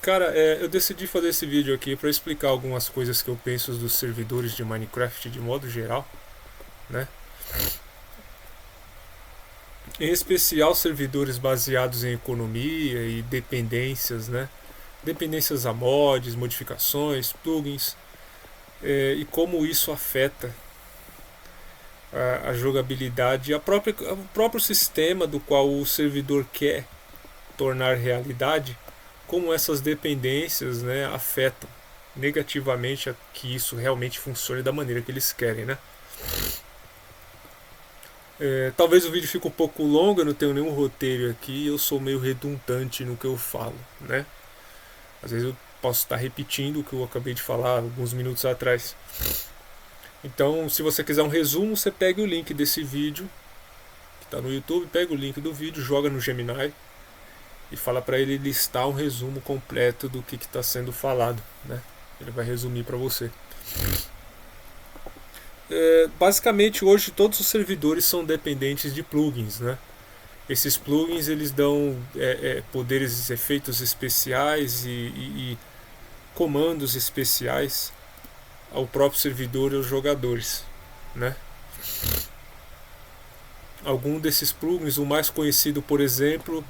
Cara, eu decidi fazer esse vídeo aqui para explicar algumas coisas que eu penso dos servidores de Minecraft de modo geral, né? Em especial servidores baseados em economia e dependências, né? Dependências a mods, modificações, plugins, e como isso afeta a jogabilidade e o próprio sistema do qual o servidor quer tornar realidade, como essas dependências, né, afetam negativamente a que isso realmente funcione da maneira que eles querem, né? Talvez o vídeo fique um pouco longo, eu não tenho nenhum roteiro aqui, eu sou meio redundante no que eu falo, né? Às vezes eu posso estar repetindo o que eu acabei de falar alguns minutos atrás. Então, se você quiser um resumo, você pega o link desse vídeo que está no YouTube, pega o link do vídeo, joga no Gemini e fala para ele listar um resumo completo do que está sendo falado, né? Ele vai resumir para você. Basicamente, hoje todos os servidores são dependentes de plugins, né? Esses plugins eles dão poderes, efeitos especiais e comandos especiais ao próprio servidor e aos jogadores, né? Algum desses plugins, o mais conhecido, por exemplo,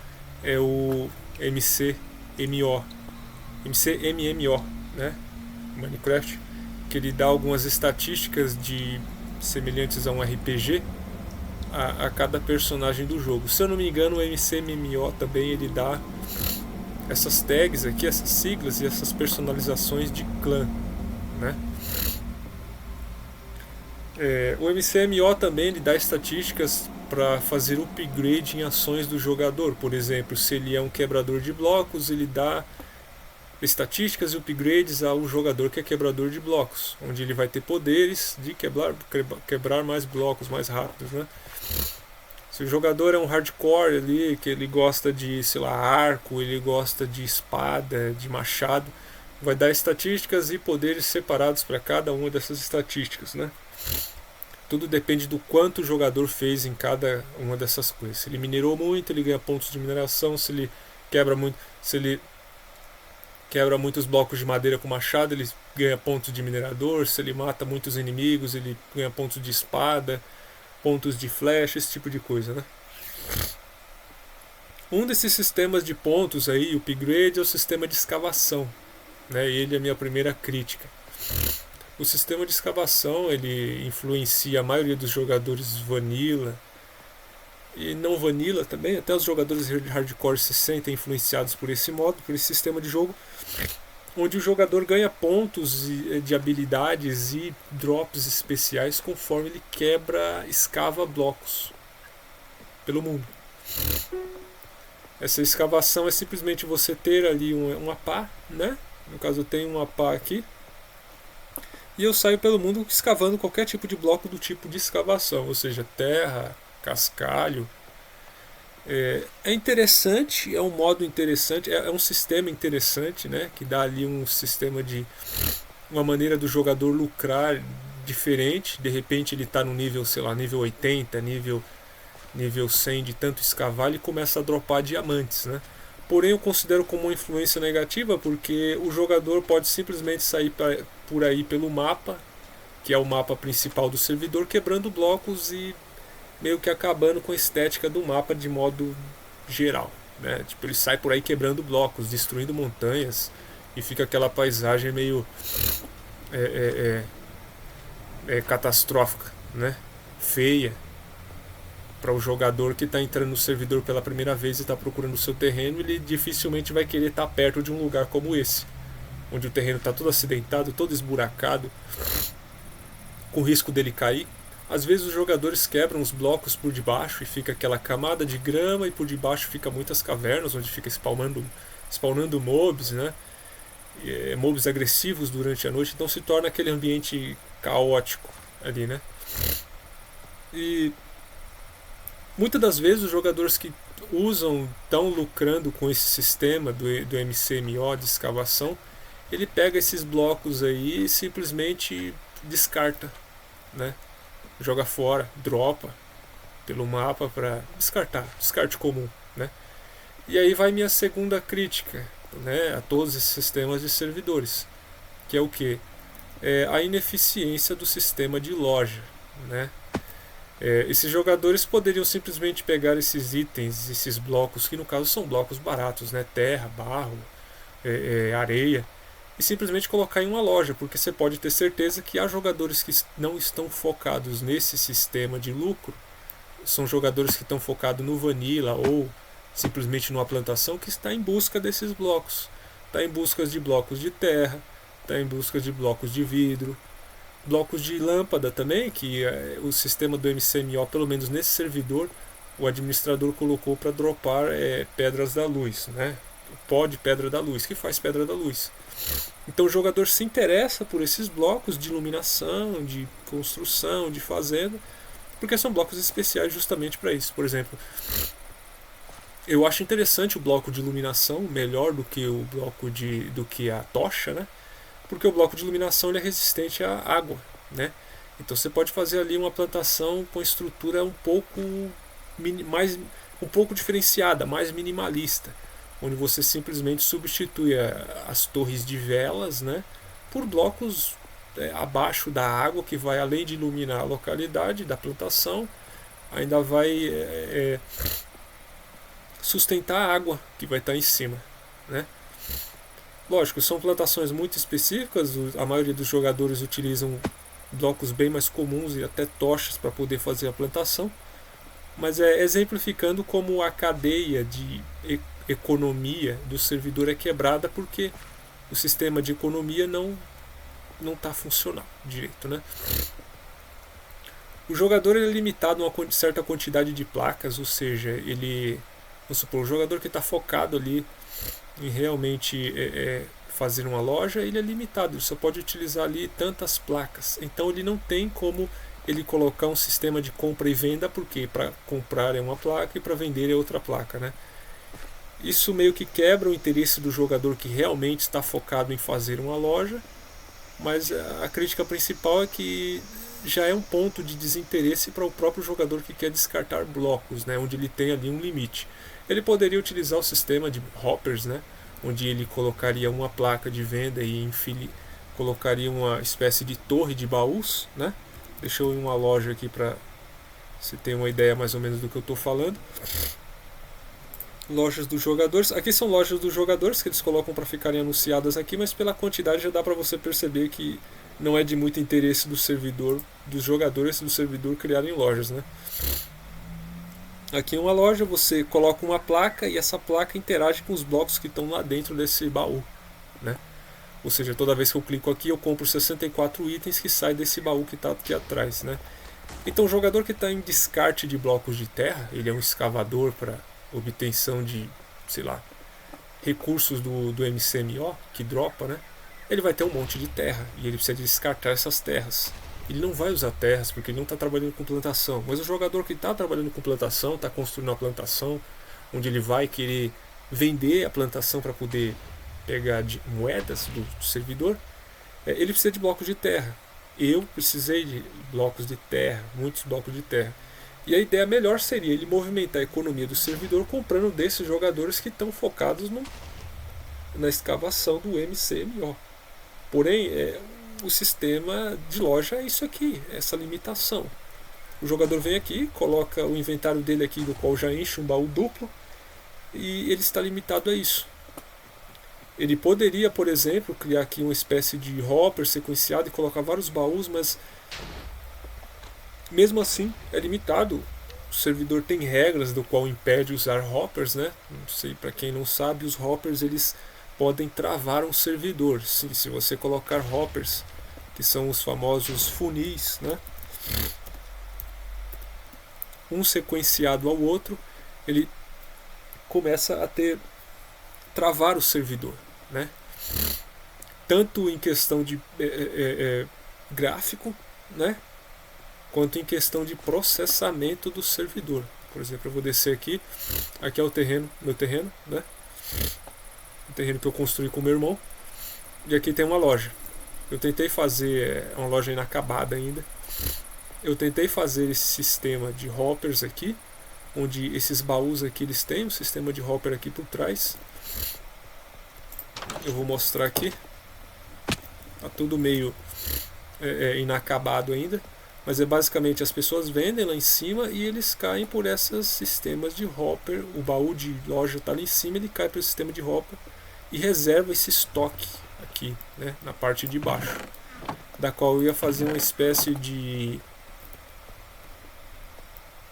é o MCMO, né? Minecraft, que ele dá algumas estatísticas semelhantes a um RPG a cada personagem do jogo. Se eu não me engano, o MCMMO também ele dá essas tags aqui, essas siglas e essas personalizações de clã, né? O MCMO também ele dá estatísticas para fazer upgrade em ações do jogador. Por exemplo, se ele é um quebrador de blocos, ele dá estatísticas e upgrades ao jogador que é quebrador de blocos, onde ele vai ter poderes de quebrar mais blocos mais rápidos, né? Se o jogador é um hardcore ali, que ele gosta de, sei lá, arco, ele gosta de espada, de machado, vai dar estatísticas e poderes separados para cada uma dessas estatísticas, né? Tudo depende do quanto o jogador fez em cada uma dessas coisas. Se ele minerou muito, ele ganha pontos de mineração. Se ele quebra muito, se ele quebra muitos blocos de madeira com machado, ele ganha pontos de minerador. Se ele mata muitos inimigos, ele ganha pontos de espada, pontos de flecha, esse tipo de coisa, né? Um desses sistemas de pontos aí, o upgrade, é o sistema de escavação, né? Ele é a minha primeira crítica. O sistema de escavação ele influencia a maioria dos jogadores vanilla e não vanilla também, até os jogadores hardcore se sentem influenciados por esse modo, por esse sistema de jogo, onde o jogador ganha pontos de habilidades e drops especiais conforme ele escava blocos pelo mundo. Essa escavação é simplesmente você ter ali uma pá, né? No caso eu tenho uma pá aqui, e eu saio pelo mundo escavando qualquer tipo de bloco do tipo de escavação, ou seja, terra, cascalho. É interessante, é um modo interessante, é um sistema interessante, né? Que dá ali um sistema de uma maneira do jogador lucrar diferente. De repente ele está no nível, sei lá, nível 80, nível 100 de tanto escavar, ele começa a dropar diamantes, né? Porém eu considero como uma influência negativa, porque o jogador pode simplesmente sair por aí pelo mapa, que é o mapa principal do servidor, quebrando blocos e meio que acabando com a estética do mapa de modo geral, né? Tipo, ele sai por aí quebrando blocos, destruindo montanhas, e fica aquela paisagem meio catastrófica, né? Feia para o jogador que está entrando no servidor pela primeira vez e está procurando o seu terreno. Ele dificilmente vai querer estar perto de um lugar como esse, onde o terreno está todo acidentado, todo esburacado, com risco dele cair. Às vezes os jogadores quebram os blocos por debaixo e fica aquela camada de grama, e por debaixo fica muitas cavernas onde fica spawnando mobs, né? Mobs agressivos durante a noite, então se torna aquele ambiente caótico ali, né? E muitas das vezes os jogadores que estão lucrando com esse sistema do MCMO de escavação, ele pega esses blocos aí e simplesmente descarta, né? Joga fora, dropa pelo mapa para descarte comum, né? E aí vai minha segunda crítica né, a todos esses sistemas de servidores, que é o que? É a ineficiência do sistema de loja, né? Esses jogadores poderiam simplesmente pegar esses itens, esses blocos, que no caso são blocos baratos, né? Terra, barro, areia, e simplesmente colocar em uma loja, porque você pode ter certeza que há jogadores que não estão focados nesse sistema de lucro, são jogadores que estão focados no vanilla ou simplesmente numa plantação, que está em busca desses blocos, está em busca de blocos de terra, está em busca de blocos de vidro, blocos de lâmpada também, que o sistema do MCMO, pelo menos nesse servidor, o administrador colocou para dropar pedras da luz, né? Pó de pedra da luz, que faz pedra da luz. Então o jogador se interessa por esses blocos de iluminação, de construção, de fazenda, porque são blocos especiais justamente para isso. Por exemplo, eu acho interessante o bloco de iluminação melhor do que o bloco do que a tocha, né? Porque o bloco de iluminação ele é resistente à água, né? Então você pode fazer ali uma plantação com estrutura um pouco diferenciada, mais minimalista, onde você simplesmente substitui as torres de velas, né, por blocos abaixo da água, que vai, além de iluminar a localidade da plantação, ainda vai sustentar a água que vai estar em cima, né? Lógico, são plantações muito específicas, a maioria dos jogadores utilizam blocos bem mais comuns e até tochas para poder fazer a plantação, mas exemplificando como a cadeia de economia do servidor é quebrada, porque o sistema de economia não está funcionando direito, né? O jogador ele é limitado a uma certa quantidade de placas, ou seja, vamos supor, o jogador que está focado ali em realmente fazer uma loja, ele é limitado, ele só pode utilizar ali tantas placas, então ele não tem como ele colocar um sistema de compra e venda, porque para comprar é uma placa e para vender é outra placa, né? Isso meio que quebra o interesse do jogador que realmente está focado em fazer uma loja, mas a crítica principal é que já é um ponto de desinteresse para o próprio jogador que quer descartar blocos, né, onde ele tem ali um limite. Ele poderia utilizar o sistema de hoppers, né, onde ele colocaria uma placa de venda e colocaria uma espécie de torre de baús, né? Deixa eu ir em uma loja aqui para você ter uma ideia mais ou menos do que eu estou falando. Lojas dos jogadores. Aqui são lojas dos jogadores que eles colocam para ficarem anunciadas aqui, mas pela quantidade já dá para você perceber que não é de muito interesse do servidor, dos jogadores do servidor criarem lojas, né? Aqui em uma loja você coloca uma placa e essa placa interage com os blocos que estão lá dentro desse baú, né? Ou seja, toda vez que eu clico aqui eu compro 64 itens que saem desse baú que está aqui atrás, né? Então o jogador que está em descarte de blocos de terra, ele é um escavador para obtenção de, sei lá, recursos do MCMO que dropa, né? Ele vai ter um monte de terra e ele precisa descartar essas terras. Ele não vai usar terras porque ele não está trabalhando com plantação, mas o jogador que está trabalhando com plantação, está construindo uma plantação onde ele vai querer vender a plantação para poder pegar moedas do servidor, ele precisa de blocos de terra. Eu precisei de blocos de terra, muitos blocos de terra. E a ideia melhor seria ele movimentar a economia do servidor comprando desses jogadores que estão focados na escavação do MCMO. Porém, o sistema de loja é isso aqui, essa limitação. O jogador vem aqui, coloca o inventário dele aqui, do qual já enche um baú duplo, e ele está limitado a isso. Ele poderia, por exemplo, criar aqui uma espécie de hopper sequenciado e colocar vários baús, mas mesmo assim é limitado. O servidor tem regras do qual impede usar hoppers, né? Não sei, para quem não sabe, os hoppers eles podem travar um servidor. Sim, se você colocar hoppers, que são os famosos funis, né? Um sequenciado ao outro, ele começa a travar o servidor, né? Tanto em questão de gráfico, né? Quanto em questão de processamento do servidor. Por exemplo, eu vou descer aqui é o terreno, meu terreno, né? O terreno que eu construí com meu irmão, e aqui tem uma loja. Eu tentei fazer uma loja inacabada ainda. Eu tentei fazer esse sistema de hoppers aqui, onde esses baús aqui eles têm um sistema de hopper aqui por trás. Eu vou mostrar aqui. Tá tudo meio inacabado ainda. Mas é basicamente as pessoas vendem lá em cima e eles caem por esses sistemas de hopper. O baú de loja está lá em cima, ele cai para o sistema de hopper e reserva esse estoque aqui, né, na parte de baixo, da qual eu ia fazer uma espécie de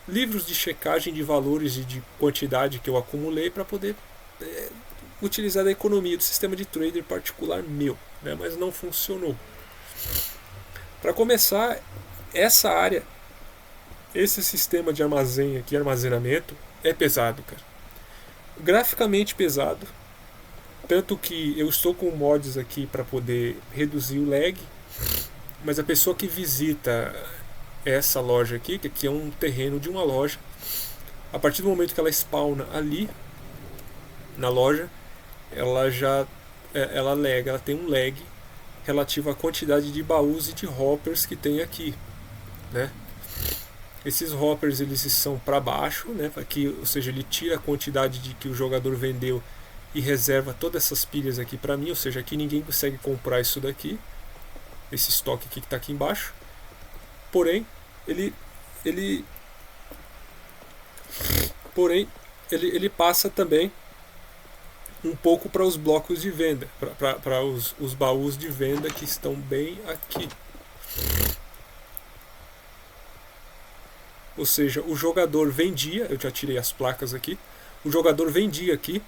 livros de checagem de valores e de quantidade que eu acumulei para poder utilizar da economia do sistema de trader particular meu, né, mas não funcionou. Para começar, essa área, esse sistema de armazém aqui, armazenamento, é pesado, cara. Graficamente pesado. Tanto que eu estou com mods aqui para poder reduzir o lag. Mas a pessoa que visita essa loja aqui, que aqui é um terreno de uma loja, a partir do momento que ela spawna ali na loja, ela já ela tem um lag relativo à quantidade de baús e de hoppers que tem aqui, né? Esses hoppers eles são para baixo, né? Aqui, ou seja, ele tira a quantidade de que o jogador vendeu e reserva todas essas pilhas aqui para mim, ou seja, aqui ninguém consegue comprar isso daqui, esse estoque aqui que está aqui embaixo. Porém, ele passa também um pouco para os blocos de venda, para os baús de venda que estão bem aqui. Ou seja, o jogador vendia, eu já tirei as placas aqui, o jogador vendia aqui,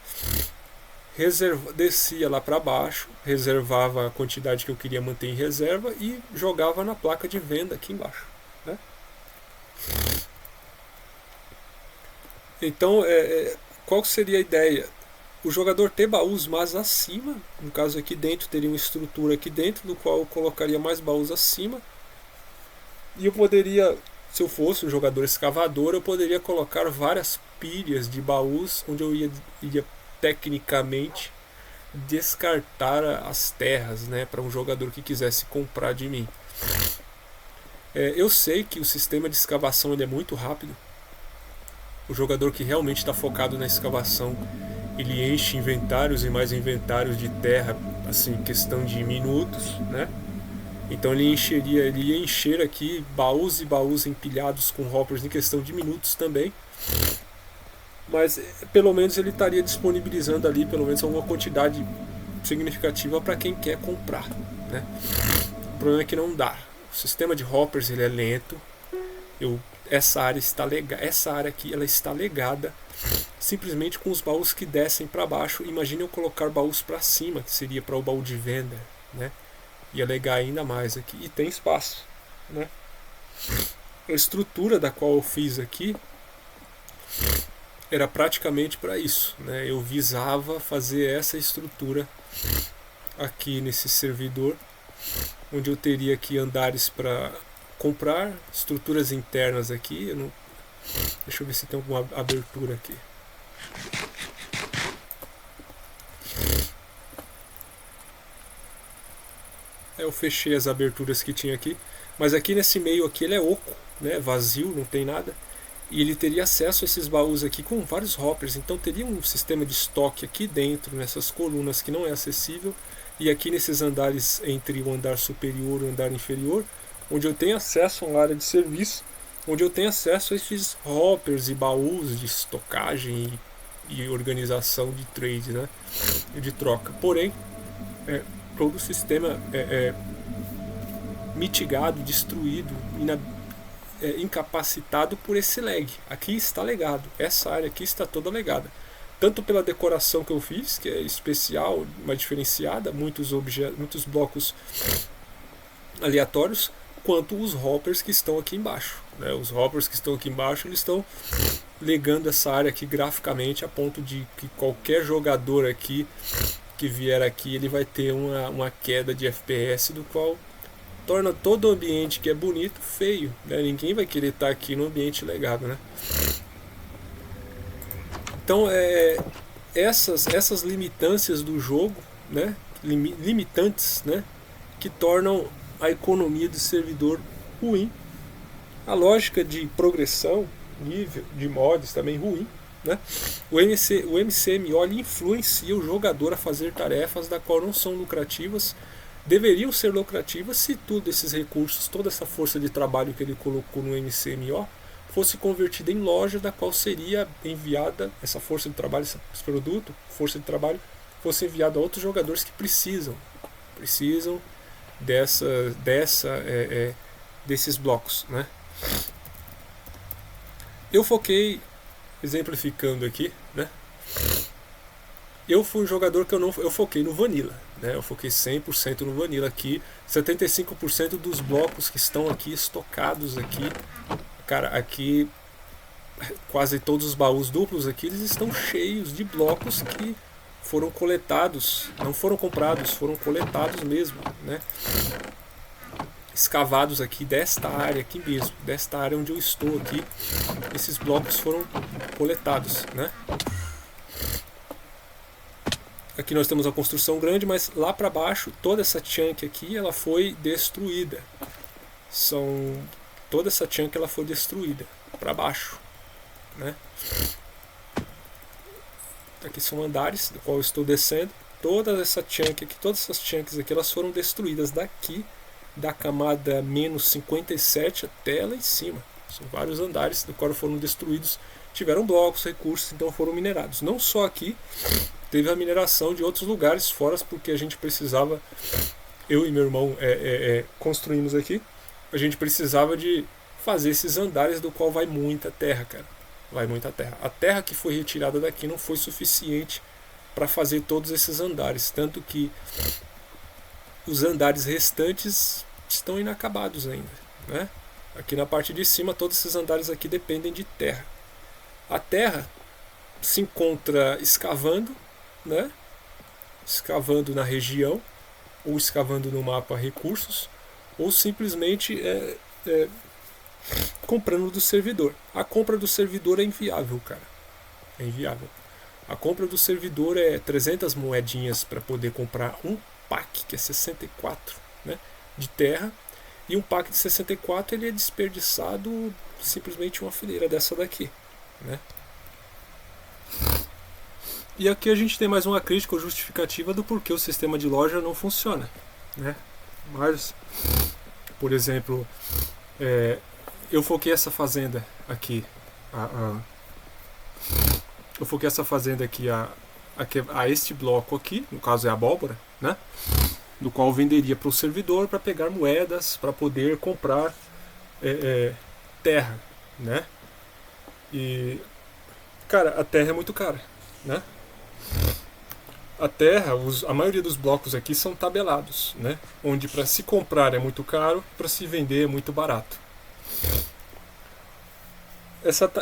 descia lá para baixo, reservava a quantidade que eu queria manter em reserva e jogava na placa de venda aqui embaixo, né? Então, qual seria a ideia? O jogador ter baús mais acima, no caso aqui dentro teria uma estrutura aqui dentro, do qual eu colocaria mais baús acima, e eu poderia, se eu fosse um jogador escavador, eu poderia colocar várias pilhas de baús, onde eu iria tecnicamente descartar as terras, né, para um jogador que quisesse comprar de mim. Eu sei que o sistema de escavação ele é muito rápido. O jogador que realmente está focado na escavação, ele enche inventários e mais inventários de terra, assim, questão de minutos, né? Então ele ia encher aqui baús e baús empilhados com hoppers em questão de minutos também. Mas pelo menos ele estaria disponibilizando ali pelo menos alguma quantidade significativa para quem quer comprar, né? O problema é que não dá. O sistema de hoppers ele é lento. Essa área aqui ela está legada simplesmente com os baús que descem para baixo. Imagine eu colocar baús para cima, que seria para o baú de venda, né? Ia legar ainda mais aqui. E tem espaço, né? A estrutura da qual eu fiz aqui era praticamente para isso, né? Eu visava fazer essa estrutura aqui nesse servidor, onde eu teria aqui andares para comprar, estruturas internas aqui. Deixa eu ver se tem alguma abertura aqui. Eu fechei as aberturas que tinha aqui, mas aqui nesse meio aqui ele é oco, né? Vazio, não tem nada. E ele teria acesso a esses baús aqui com vários hoppers, então teria um sistema de estoque aqui dentro, nessas colunas que não é acessível, e aqui nesses andares entre o andar superior e o andar inferior, onde eu tenho acesso a uma área de serviço, onde eu tenho acesso a esses hoppers e baús de estocagem e organização de trade, né? E de troca. Porém, todo o sistema é mitigado, destruído, incapacitado por esse lag. Aqui está legado, essa área aqui está toda legada, tanto pela decoração que eu fiz, que é especial, mais diferenciada, muitos blocos aleatórios, quanto os hoppers que estão aqui embaixo, né? Os hoppers que estão aqui embaixo, eles estão legando essa área aqui graficamente, a ponto de que qualquer jogador aqui que vier aqui, ele vai ter uma queda de FPS, do qual torna todo o ambiente que é bonito feio, né? Ninguém vai querer estar aqui no ambiente legado, né? Então essas limitâncias do jogo, né? Limitantes, né? Que tornam a economia do servidor ruim, a lógica de progressão, nível de mods também ruim, né? O MCMO ele influencia o jogador a fazer tarefas da qual não são lucrativas, deveriam ser lucrativas se todos esses recursos, toda essa força de trabalho que ele colocou no MCMO fosse convertida em loja, da qual seria enviada essa força de trabalho, esse produto, força de trabalho, fosse enviado a outros jogadores que precisam desses blocos, né? Eu foquei, exemplificando aqui, né? Eu fui um jogador que eu foquei no Vanilla, né? Eu foquei 100% no Vanilla aqui, 75% dos blocos que estão aqui estocados aqui, cara, aqui quase todos os baús duplos aqui, eles estão cheios de blocos que foram coletados, não foram comprados, foram coletados mesmo, né? Escavados aqui desta área aqui mesmo, desta área onde eu estou aqui, esses blocos foram coletados, né? Aqui nós temos a construção grande, mas lá para baixo, toda essa chunk aqui, ela foi destruída. Toda essa chunk ela foi destruída para baixo, né? Aqui são andares do qual eu estou descendo. Toda essa chunk aqui, todas essas chunks aqui, elas foram destruídas daqui da camada menos 57 até lá em cima. São vários andares do qual foram destruídos, tiveram blocos, recursos, então foram minerados. Não só aqui, teve a mineração de outros lugares fora, porque a gente precisava, eu e meu irmão construímos aqui, a gente precisava de fazer esses andares do qual vai muita terra, cara. Vai muita terra. A terra que foi retirada daqui não foi suficiente para fazer todos esses andares, tanto que os andares restantes estão inacabados ainda, né? Aqui na parte de cima, todos esses andares aqui dependem de terra. A terra se encontra escavando, né? Escavando na região, ou escavando no mapa recursos, ou simplesmente comprando do servidor. A compra do servidor é inviável, cara. É inviável. A compra do servidor é 300 moedinhas para poder comprar um pack, que é 64, né, de terra, e um pack de 64 ele é desperdiçado simplesmente uma fileira dessa daqui, né? E aqui a gente tem mais uma crítica ou justificativa do porquê o sistema de loja não funciona, né? Mas, por exemplo, eu foquei essa fazenda aqui, eu foquei essa fazenda aqui a este bloco aqui, no caso é a abóbora, né? Do qual eu venderia para o servidor para pegar moedas para poder comprar terra, né? E, cara, a terra é muito cara, né? A terra, a maioria dos blocos aqui são tabelados, né? Onde para se comprar é muito caro, para se vender é muito barato.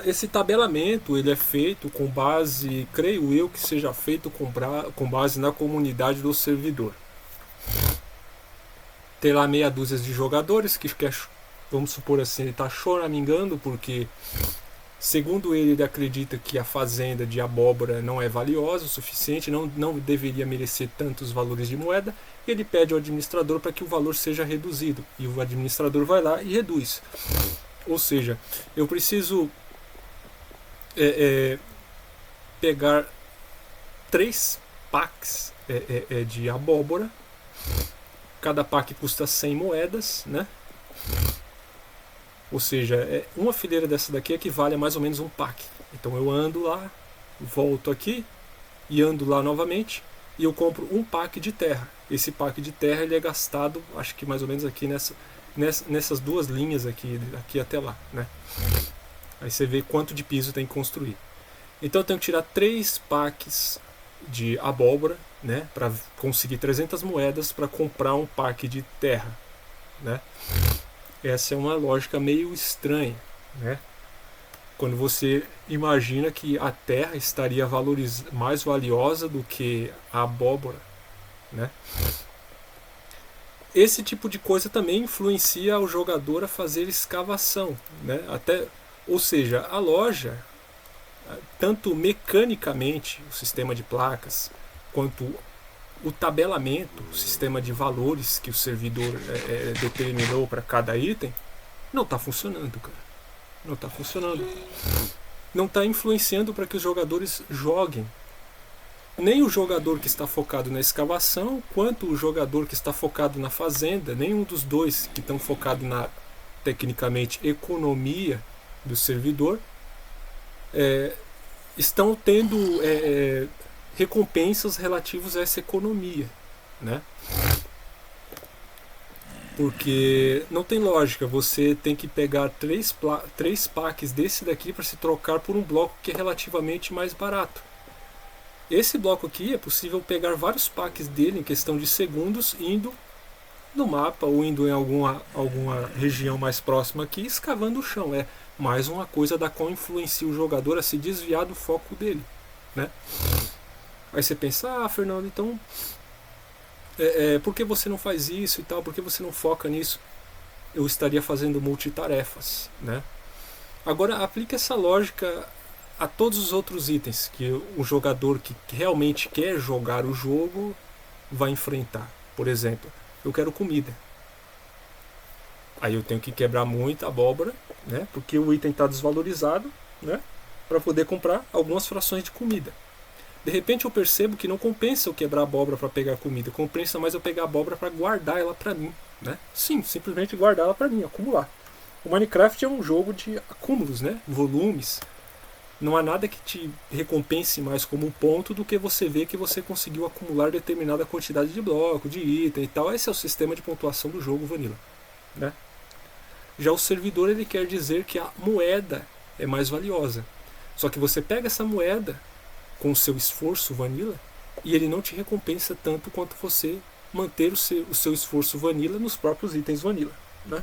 Esse tabelamento ele é feito com base, creio eu que seja feito com base na comunidade do servidor. Tem lá meia dúzia de jogadores que quer, vamos supor assim, ele está choramingando porque, segundo ele acredita que a fazenda de abóbora não é valiosa o suficiente, não deveria merecer tantos valores de moeda. Ele pede ao administrador para que o valor seja reduzido e o administrador vai lá e reduz. Ou seja, eu preciso pegar 3 packs de abóbora. Cada pack custa 100 moedas, né? Ou seja, uma fileira dessa daqui equivale a mais ou menos um pack. Então eu ando lá, volto aqui e ando lá novamente e eu compro um pack de terra. Esse pack de terra ele é gastado, acho que mais ou menos aqui nessas duas linhas aqui até lá, né? Aí você vê quanto de piso tem que construir. Então eu tenho que tirar 3 packs de abóbora, né, para conseguir 300 moedas para comprar um pack de terra, né? Essa é uma lógica meio estranha, né? Quando você imagina que a terra estaria mais valiosa do que a abóbora, né? Esse tipo de coisa também influencia o jogador a fazer escavação, né? Ou seja, a loja, tanto mecanicamente, o sistema de placas, quanto o tabelamento, o sistema de valores que o servidor determinou para cada item, não está funcionando, cara. Não está funcionando. não está influenciando para que os jogadores joguem. Nem o jogador que está focado na escavação, quanto o jogador que está focado na fazenda, nenhum dos dois que estão focados na, tecnicamente, economia do servidor, estão tendo recompensas relativas a essa economia, né? Porque não tem lógica você tem que pegar três packs desse daqui para se trocar por um bloco que é relativamente mais barato. Esse bloco aqui é possível pegar vários packs dele em questão de segundos, indo no mapa ou indo em alguma região mais próxima aqui, escavando o chão. É mais uma coisa da qual influencia o jogador a se desviar do foco dele, né? Aí você pensa, Fernando, então por que você não faz isso e tal? Por que você não foca nisso? Eu estaria fazendo multitarefas, né? Agora aplique essa lógica a todos os outros itens que o jogador que realmente quer jogar o jogo vai enfrentar. Por exemplo, eu quero comida. Aí eu tenho que quebrar muita abóbora, né? Porque o item está desvalorizado, né? Para poder comprar algumas frações de comida. De repente eu percebo que não compensa eu quebrar abóbora para pegar comida, compensa mais eu pegar abóbora para guardar ela para mim, né? Sim, simplesmente guardar ela para mim, acumular. O Minecraft é um jogo de acúmulos, né? Volumes. Não há nada que te recompense mais como um ponto do que você ver que você conseguiu acumular determinada quantidade de bloco, de item e tal. Esse é o sistema de pontuação do jogo Vanilla, né? Já o servidor, ele quer dizer que a moeda é mais valiosa. Só que você pega essa moeda com o seu esforço Vanilla e ele não te recompensa tanto quanto você manter o seu esforço Vanilla nos próprios itens Vanilla, né?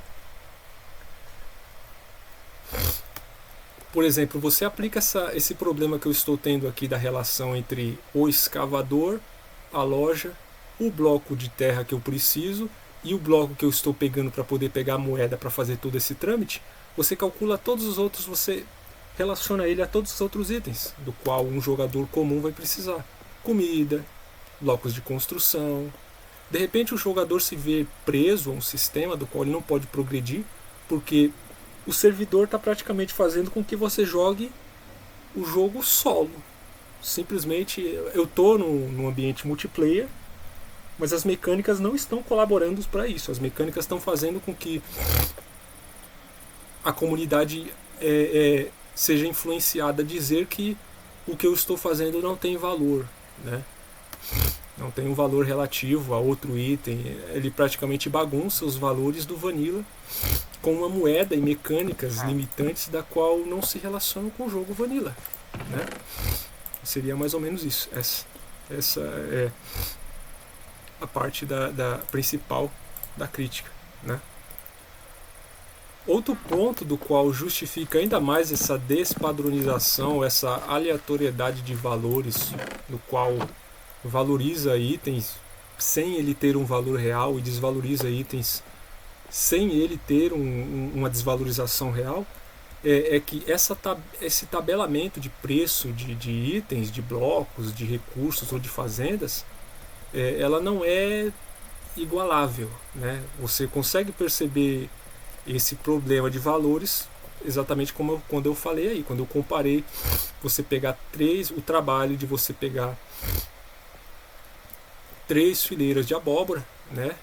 Por exemplo, você aplica esse problema que eu estou tendo aqui da relação entre o escavador, a loja, o bloco de terra que eu preciso e o bloco que eu estou pegando para poder pegar a moeda para fazer todo esse trâmite. Você calcula todos os outros, você relaciona ele a todos os outros itens, do qual um jogador comum vai precisar. Comida, blocos de construção. De repente o jogador se vê preso a um sistema do qual ele não pode progredir, porque o servidor está praticamente fazendo com que você jogue o jogo solo. Simplesmente eu estou num ambiente multiplayer, mas as mecânicas não estão colaborando para isso. As mecânicas estão fazendo com que a comunidade seja influenciada a dizer que o que eu estou fazendo não tem valor, né? Não tem um valor relativo a outro item. Ele praticamente bagunça os valores do Vanilla com uma moeda e mecânicas limitantes da qual não se relacionam com o jogo Vanilla, né? Seria mais ou menos isso. Essa é a parte da principal da crítica, né? Outro ponto do qual justifica ainda mais essa despadronização, essa aleatoriedade de valores, no qual valoriza itens sem ele ter um valor real e desvaloriza itens sem ele ter uma desvalorização real, é que esse tabelamento de preço de itens, de blocos, de recursos ou de fazendas, ela não é igualável, né? Você consegue perceber esse problema de valores exatamente como quando eu falei aí, quando eu comparei você pegar o trabalho de você pegar 3 fileiras de abóbora, né?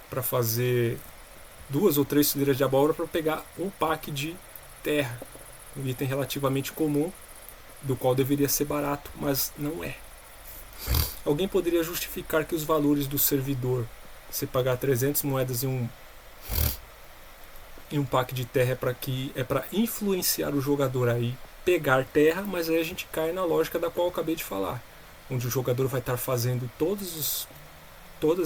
Para fazer 2 ou 3 fileiras de abóbora para pegar um pack de terra, um item relativamente comum, do qual deveria ser barato, mas não é. Alguém poderia justificar que os valores do servidor, você pagar 300 moedas em um pack de terra é para influenciar o jogador aí pegar terra, mas aí a gente cai na lógica da qual eu acabei de falar, onde o jogador vai estar fazendo todos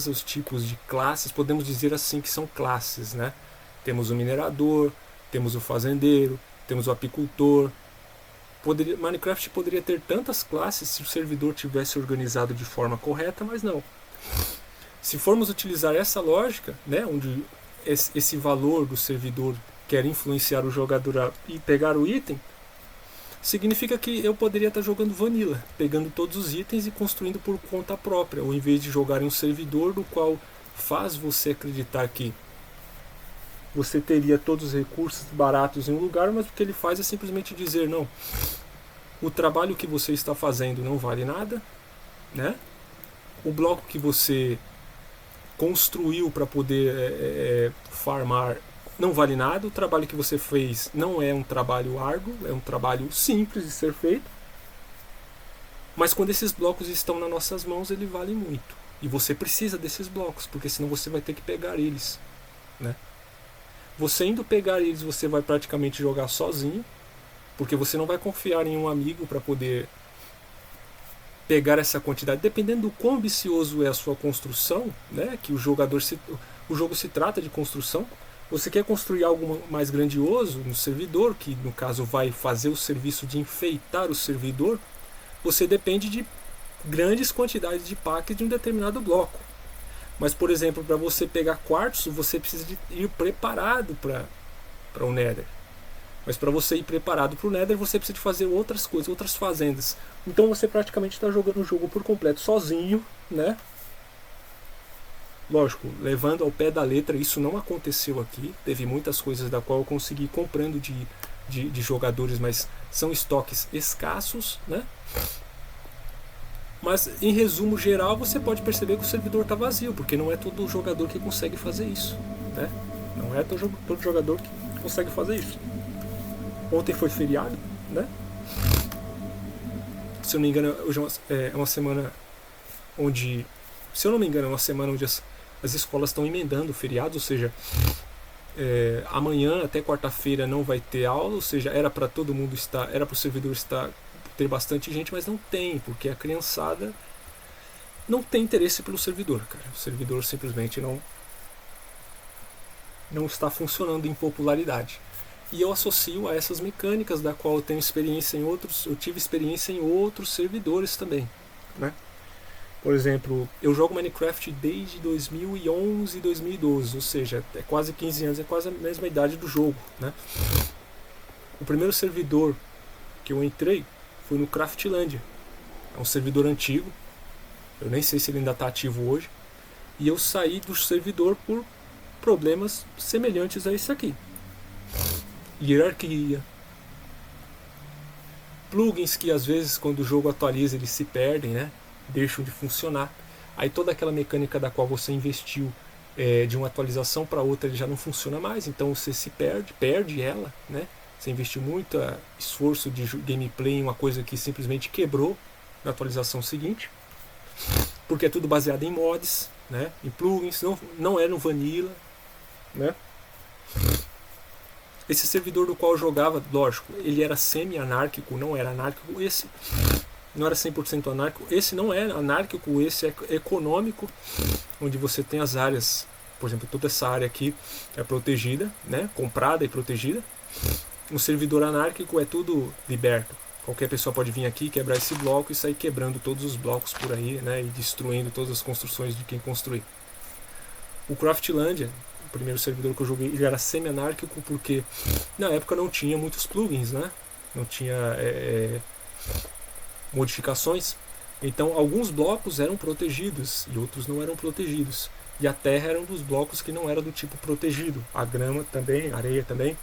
os tipos de classes, podemos dizer assim que são classes, né? Temos o minerador, temos o fazendeiro, temos o apicultor. Minecraft poderia ter tantas classes se o servidor tivesse organizado de forma correta, mas não. Se formos utilizar essa lógica, né, onde esse valor do servidor quer influenciar o jogador a pegar o item, significa que eu poderia estar jogando Vanilla, pegando todos os itens e construindo por conta própria, ao invés de jogar em um servidor do qual faz você acreditar que você teria todos os recursos baratos em um lugar, mas o que ele faz é simplesmente dizer, não, o trabalho que você está fazendo não vale nada, né? O bloco que você construiu para poder farmar não vale nada, o trabalho que você fez não é um trabalho árduo, é um trabalho simples de ser feito, mas quando esses blocos estão nas nossas mãos, ele vale muito. E você precisa desses blocos, porque senão você vai ter que pegar eles, né? Você indo pegar eles, você vai praticamente jogar sozinho, porque você não vai confiar em um amigo para poder pegar essa quantidade, dependendo do quão ambicioso é a sua construção, né? Que o jogo se trata de construção. Você quer construir algo mais grandioso no servidor, que no caso vai fazer o serviço de enfeitar o servidor, você depende de grandes quantidades de packs de um determinado bloco. Mas, por exemplo, para você pegar quartzo, você precisa de ir preparado para o Nether. Mas para você ir preparado para o Nether, você precisa de fazer outras coisas, outras fazendas. Então você praticamente está jogando o jogo por completo sozinho, né? Lógico, levando ao pé da letra, isso não aconteceu aqui. Teve muitas coisas da qual eu consegui ir comprando de jogadores, mas são estoques escassos, né? Mas em resumo geral, você pode perceber que o servidor está vazio, porque não é todo jogador que consegue fazer isso, né? Não é todo jogador que consegue fazer isso. Ontem foi feriado, né? Se eu não me engano, hoje é uma semana onde, se eu não me engano, é uma semana onde as escolas estão emendando feriados, ou seja, amanhã até quarta-feira não vai ter aula, ou seja, era para todo mundo estar, era para o servidor ter bastante gente, mas não tem, porque a criançada não tem interesse pelo servidor, cara. O servidor simplesmente não está funcionando em popularidade. E eu associo a essas mecânicas da qual eu tenho experiência eu tive experiência em outros servidores também, né? Por exemplo, eu jogo Minecraft desde 2011, 2012, ou seja, é quase 15 anos, é quase a mesma idade do jogo, né? O primeiro servidor que eu entrei foi no Craftlandia. É um servidor antigo, eu nem sei se ele ainda está ativo hoje, e eu saí do servidor por problemas semelhantes a esse aqui. Hierarquia, plugins que às vezes quando o jogo atualiza eles se perdem, né? Deixam de funcionar. Aí toda aquela mecânica da qual você investiu de uma atualização para outra ele já não funciona mais, então você se perde ela, né? Você investiu muito esforço de gameplay em uma coisa que simplesmente quebrou na atualização seguinte, porque é tudo baseado em mods, né? Em plugins, não é no vanilla, né? Esse servidor do qual eu jogava, lógico, ele era semi-anárquico, não era anárquico. Esse não era 100% anárquico. Esse não é anárquico, esse é econômico, onde você tem as áreas, por exemplo, toda essa área aqui é protegida, né? Comprada e protegida. Um servidor anárquico é tudo liberto. Qualquer pessoa pode vir aqui, quebrar esse bloco e sair quebrando todos os blocos por aí, né? E destruindo todas as construções de quem construir. O Craftlandia, o primeiro servidor que eu joguei, ele era semi-anárquico porque na época não tinha muitos plugins, né? Não tinha modificações. Então alguns blocos eram protegidos e outros não eram protegidos. E a terra era um dos blocos que não era do tipo protegido. A grama também, a areia também.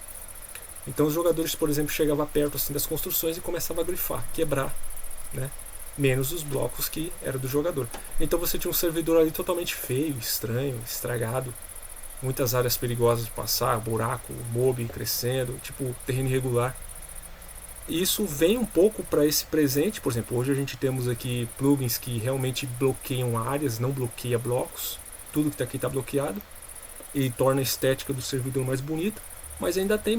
Então os jogadores, por exemplo, chegavam perto assim das construções e começavam a grifar, quebrar, né? Menos os blocos que era do jogador. Então você tinha um servidor ali totalmente feio, estranho, estragado. Muitas áreas perigosas de passar, buraco, mob crescendo, tipo terreno irregular. E isso vem um pouco para esse presente. Por exemplo, hoje a gente temos aqui plugins que realmente bloqueiam áreas, não bloqueia blocos. Tudo que está aqui está bloqueado e torna a estética do servidor mais bonita. Mas ainda tem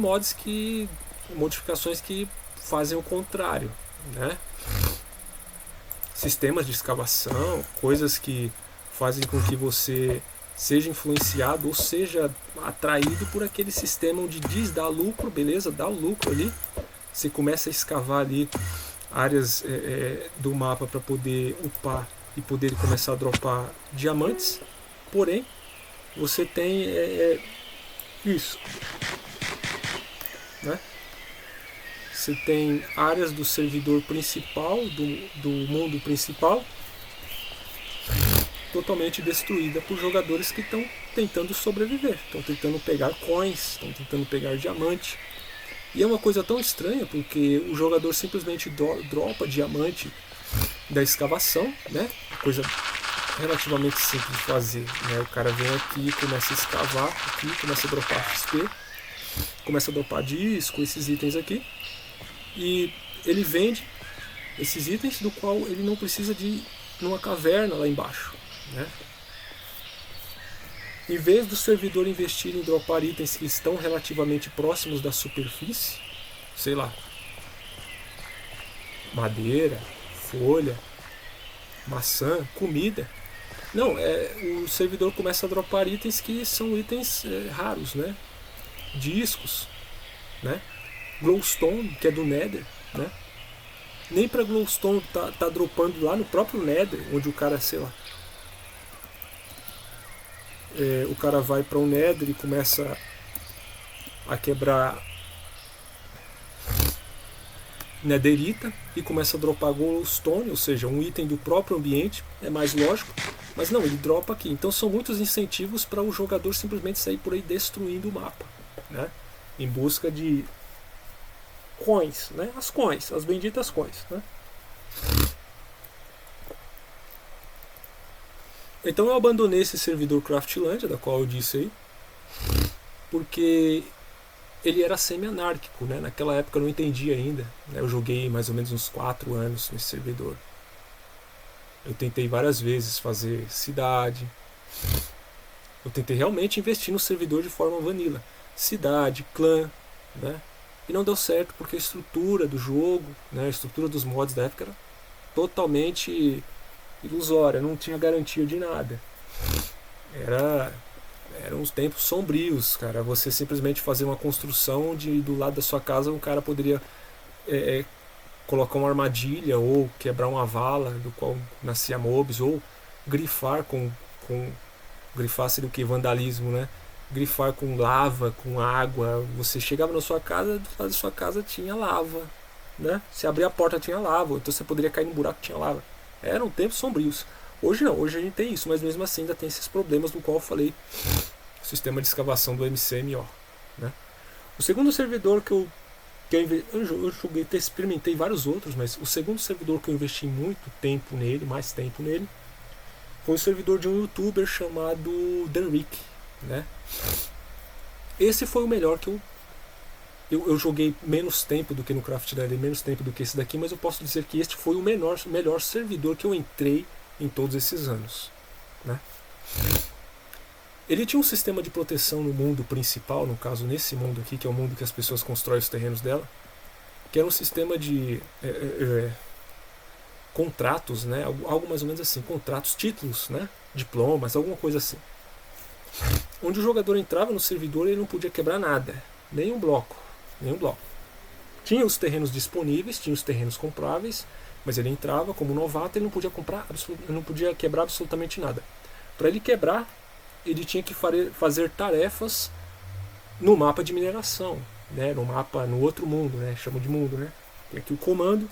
modificações que fazem o contrário, né? Sistemas de escavação, coisas que fazem com que você seja influenciado ou seja atraído por aquele sistema onde diz dá lucro, beleza, dá o lucro ali. Você começa a escavar ali áreas do mapa para poder upar e poder começar a dropar diamantes. Porém, você tem isso, né? Você tem áreas do servidor principal, do mundo principal, totalmente destruída por jogadores que estão tentando sobreviver, estão tentando pegar coins, estão tentando pegar diamante. E é uma coisa tão estranha, porque o jogador simplesmente dropa diamante da escavação, né? Coisa relativamente simples de fazer, né? O cara vem aqui, começa a escavar aqui, começa a dropar XP, começa a dropar disco, esses itens aqui, e ele vende esses itens do qual ele não precisa de ir numa caverna lá embaixo, né? Em vez do servidor investir em dropar itens que estão relativamente próximos da superfície, sei lá, madeira, folha, maçã, comida, não, o servidor começa a dropar itens que são itens raros, né? Discos, né? Glowstone, que é do Nether, né? Nem pra Glowstone tá dropando lá no próprio Nether, onde o cara, sei lá, o cara vai para o Nether e começa a quebrar Netherita e começa a dropar Glowstone, ou seja, um item do próprio ambiente, é mais lógico, mas não, ele dropa aqui. Então são muitos incentivos para o jogador simplesmente sair por aí destruindo o mapa, né? Em busca de coins, né? As coins, as benditas coins, né? Então eu abandonei esse servidor Craftlandia, da qual eu disse aí, porque ele era semi-anárquico, né? Naquela época eu não entendi ainda, né? Eu joguei mais ou menos uns 4 anos nesse servidor. Eu tentei várias vezes fazer cidade, eu tentei realmente investir no servidor de forma vanilla, cidade, clã, né? E não deu certo porque a estrutura do jogo, né? A estrutura dos mods da época era totalmente ilusória, não tinha garantia de nada. Eram uns tempos sombrios, cara. Você simplesmente fazer uma construção do lado da sua casa, um cara poderia colocar uma armadilha ou quebrar uma vala do qual nascia mobs, ou grifar com grifar seria o que? Vandalismo, né? Grifar com lava, com água. Você chegava na sua casa, do lado da sua casa tinha lava, né? Se abrir a porta tinha lava, então você poderia cair num buraco que tinha lava. Eram tempos sombrios. Hoje não, hoje a gente tem isso, mas mesmo assim ainda tem esses problemas do qual eu falei, o sistema de escavação do MCMO, né? O segundo servidor que eu joguei, experimentei vários outros, mas o segundo servidor que eu investi muito tempo nele, mais tempo nele, foi o servidor de um youtuber chamado Danrick, né? Esse foi o melhor que eu joguei menos tempo do que no Craftlandia, menos tempo do que esse daqui, mas eu posso dizer que este foi o melhor servidor que eu entrei em todos esses anos, né? Ele tinha um sistema de proteção no mundo principal, no caso nesse mundo aqui, que é o mundo que as pessoas constroem os terrenos dela, que era um sistema de contratos, né? Algo mais ou menos assim, contratos, títulos, né? Diplomas, alguma coisa assim. Onde o jogador entrava no servidor e ele não podia quebrar nada, nenhum bloco. Tinha os terrenos disponíveis, tinha os terrenos compráveis, mas ele entrava como novato e ele não podia não podia quebrar absolutamente nada. Para ele quebrar, ele tinha que fazer tarefas no mapa de mineração, né? No outro mundo, né? Chama de mundo, né? Tem aqui o comando.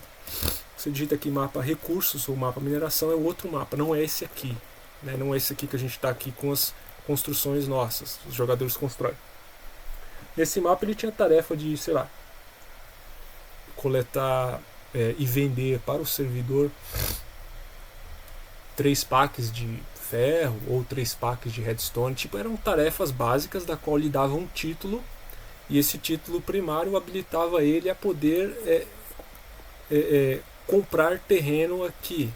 Você digita aqui mapa recursos ou mapa mineração, é o outro mapa, não é esse aqui, né? Não é esse aqui que a gente está aqui com as construções nossas, os jogadores constroem. Nesse mapa ele tinha a tarefa de, sei lá, coletar e vender para o servidor 3 packs de ferro ou 3 packs de redstone. Tipo, eram tarefas básicas da qual lhe dava um título, e esse título primário habilitava ele a poder comprar terreno aqui.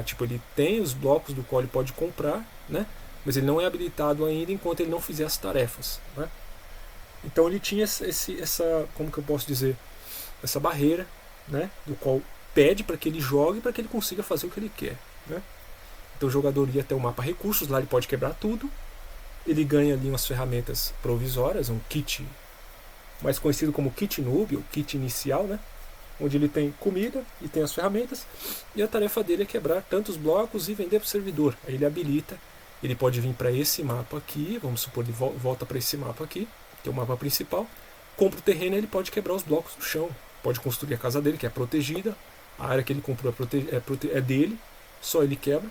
Tipo, ele tem os blocos do qual ele pode comprar, né? Mas ele não é habilitado ainda enquanto ele não fizer as tarefas, né? Então ele tinha essa, como que eu posso dizer, essa barreira, né? Do qual pede para que ele jogue, para que ele consiga fazer o que ele quer, né? Então o jogador ia até o mapa recursos, lá ele pode quebrar tudo, ele ganha ali umas ferramentas provisórias, um kit mais conhecido como kit noob, ou kit inicial, né? Onde ele tem comida e tem as ferramentas, e a tarefa dele é quebrar tantos blocos e vender para o servidor. Aí ele habilita, ele pode vir para esse mapa aqui, vamos supor, ele volta para esse mapa aqui, que é o mapa principal, compra o terreno e ele pode quebrar os blocos do chão, pode construir a casa dele, que é protegida, a área que ele comprou é dele, só ele quebra,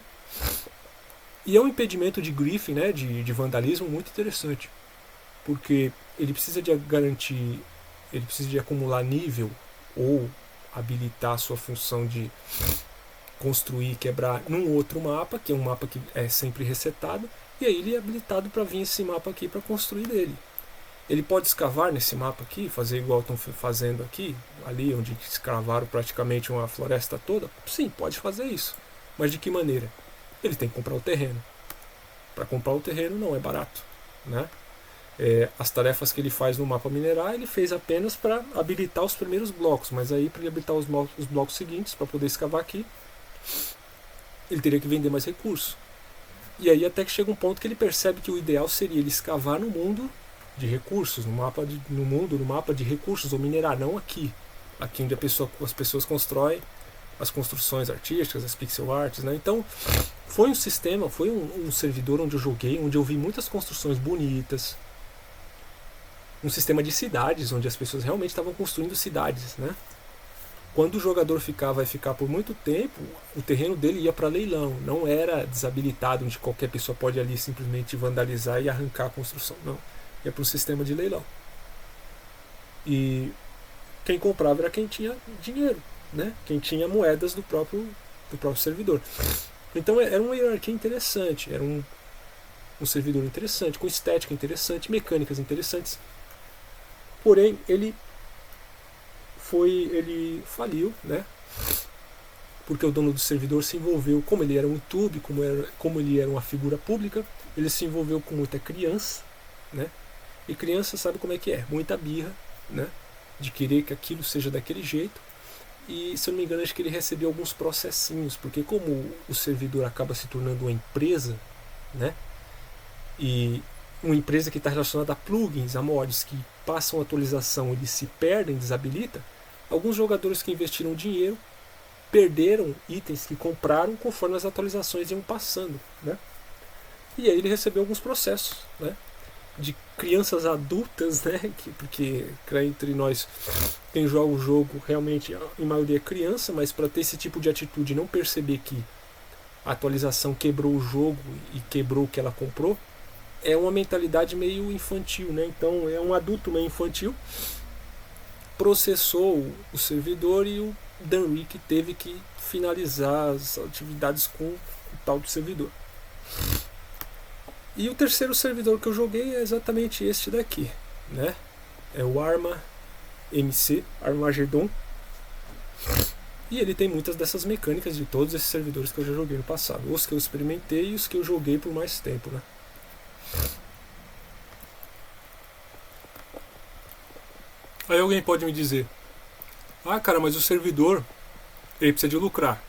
E é um impedimento de griefing, né, de vandalismo muito interessante, porque ele precisa de garantir, ele precisa de acumular nível ou habilitar a sua função de construir e quebrar num outro mapa, que é um mapa que é sempre resetado, e aí ele é habilitado para vir esse mapa aqui para construir dele. Ele pode escavar nesse mapa aqui, fazer igual estão fazendo aqui, ali onde escavaram praticamente uma floresta toda? Sim, pode fazer isso. Mas de que maneira? Ele tem que comprar o terreno. Para comprar o terreno não é barato, né? As tarefas que ele faz no mapa minerar, ele fez apenas para habilitar os primeiros blocos, mas aí para ele habilitar os blocos seguintes, para poder escavar aqui, ele teria que vender mais recursos. E aí até que chega um ponto que ele percebe que o ideal seria ele escavar no mundo de recursos, no mapa de recursos, ou minerar, não aqui onde as pessoas constroem as construções artísticas, as pixel arts, né? Então foi um sistema, foi um servidor onde eu joguei, onde eu vi muitas construções bonitas, um sistema de cidades, onde as pessoas realmente estavam construindo cidades, né? Quando o jogador vai ficar por muito tempo, o terreno dele ia para leilão, não era desabilitado, onde qualquer pessoa pode ali simplesmente vandalizar e arrancar a construção, não. Ia para um sistema de leilão. E quem comprava era quem tinha dinheiro, né? Quem tinha moedas do próprio servidor. Então era uma hierarquia interessante, era um servidor interessante, com estética interessante, mecânicas interessantes. Porém, ele faliu, né? Porque o dono do servidor se envolveu, como ele era um YouTube, como ele era uma figura pública, ele se envolveu com muita criança, né? E criança sabe como é que é, muita birra, né? De querer que aquilo seja daquele jeito. E, se eu não me engano, acho que ele recebeu alguns processinhos, porque como o servidor acaba se tornando uma empresa, né? E uma empresa que está relacionada a plugins, a mods que passam atualização, eles se perdem, desabilita. Alguns jogadores que investiram dinheiro perderam itens que compraram conforme as atualizações iam passando, né? E aí ele recebeu alguns processos, né? De crianças adultas, né? Porque entre nós, quem joga o jogo realmente, em maioria é criança, mas para ter esse tipo de atitude e não perceber que a atualização quebrou o jogo e quebrou o que ela comprou, é uma mentalidade meio infantil, né? Então é um adulto meio infantil, processou o servidor e o Dan Rick teve que finalizar as atividades com o tal do servidor. E o terceiro servidor que eu joguei é exatamente este daqui, né? É o Arma MC, Armageddon. E ele tem muitas dessas mecânicas de todos esses servidores que eu já joguei no passado. Os que eu experimentei e os que eu joguei por mais tempo, né? Aí alguém pode me dizer: ah, cara, mas o servidor, ele precisa de lucrar,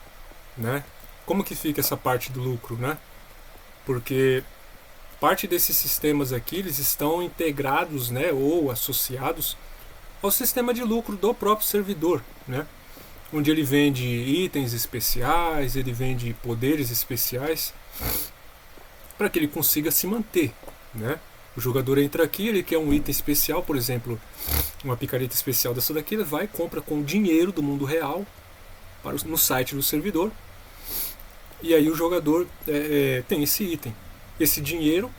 né? Como que fica essa parte do lucro, né? Porque parte desses sistemas aqui, eles estão integrados, né, ou associados ao sistema de lucro do próprio servidor, né? Onde ele vende itens especiais, ele vende poderes especiais para que ele consiga se manter, né? O jogador entra aqui, ele quer um item especial, por exemplo, uma picareta especial dessa daqui, ele vai e compra com dinheiro do mundo real no site do servidor, e aí o jogador tem esse item. Esse dinheiro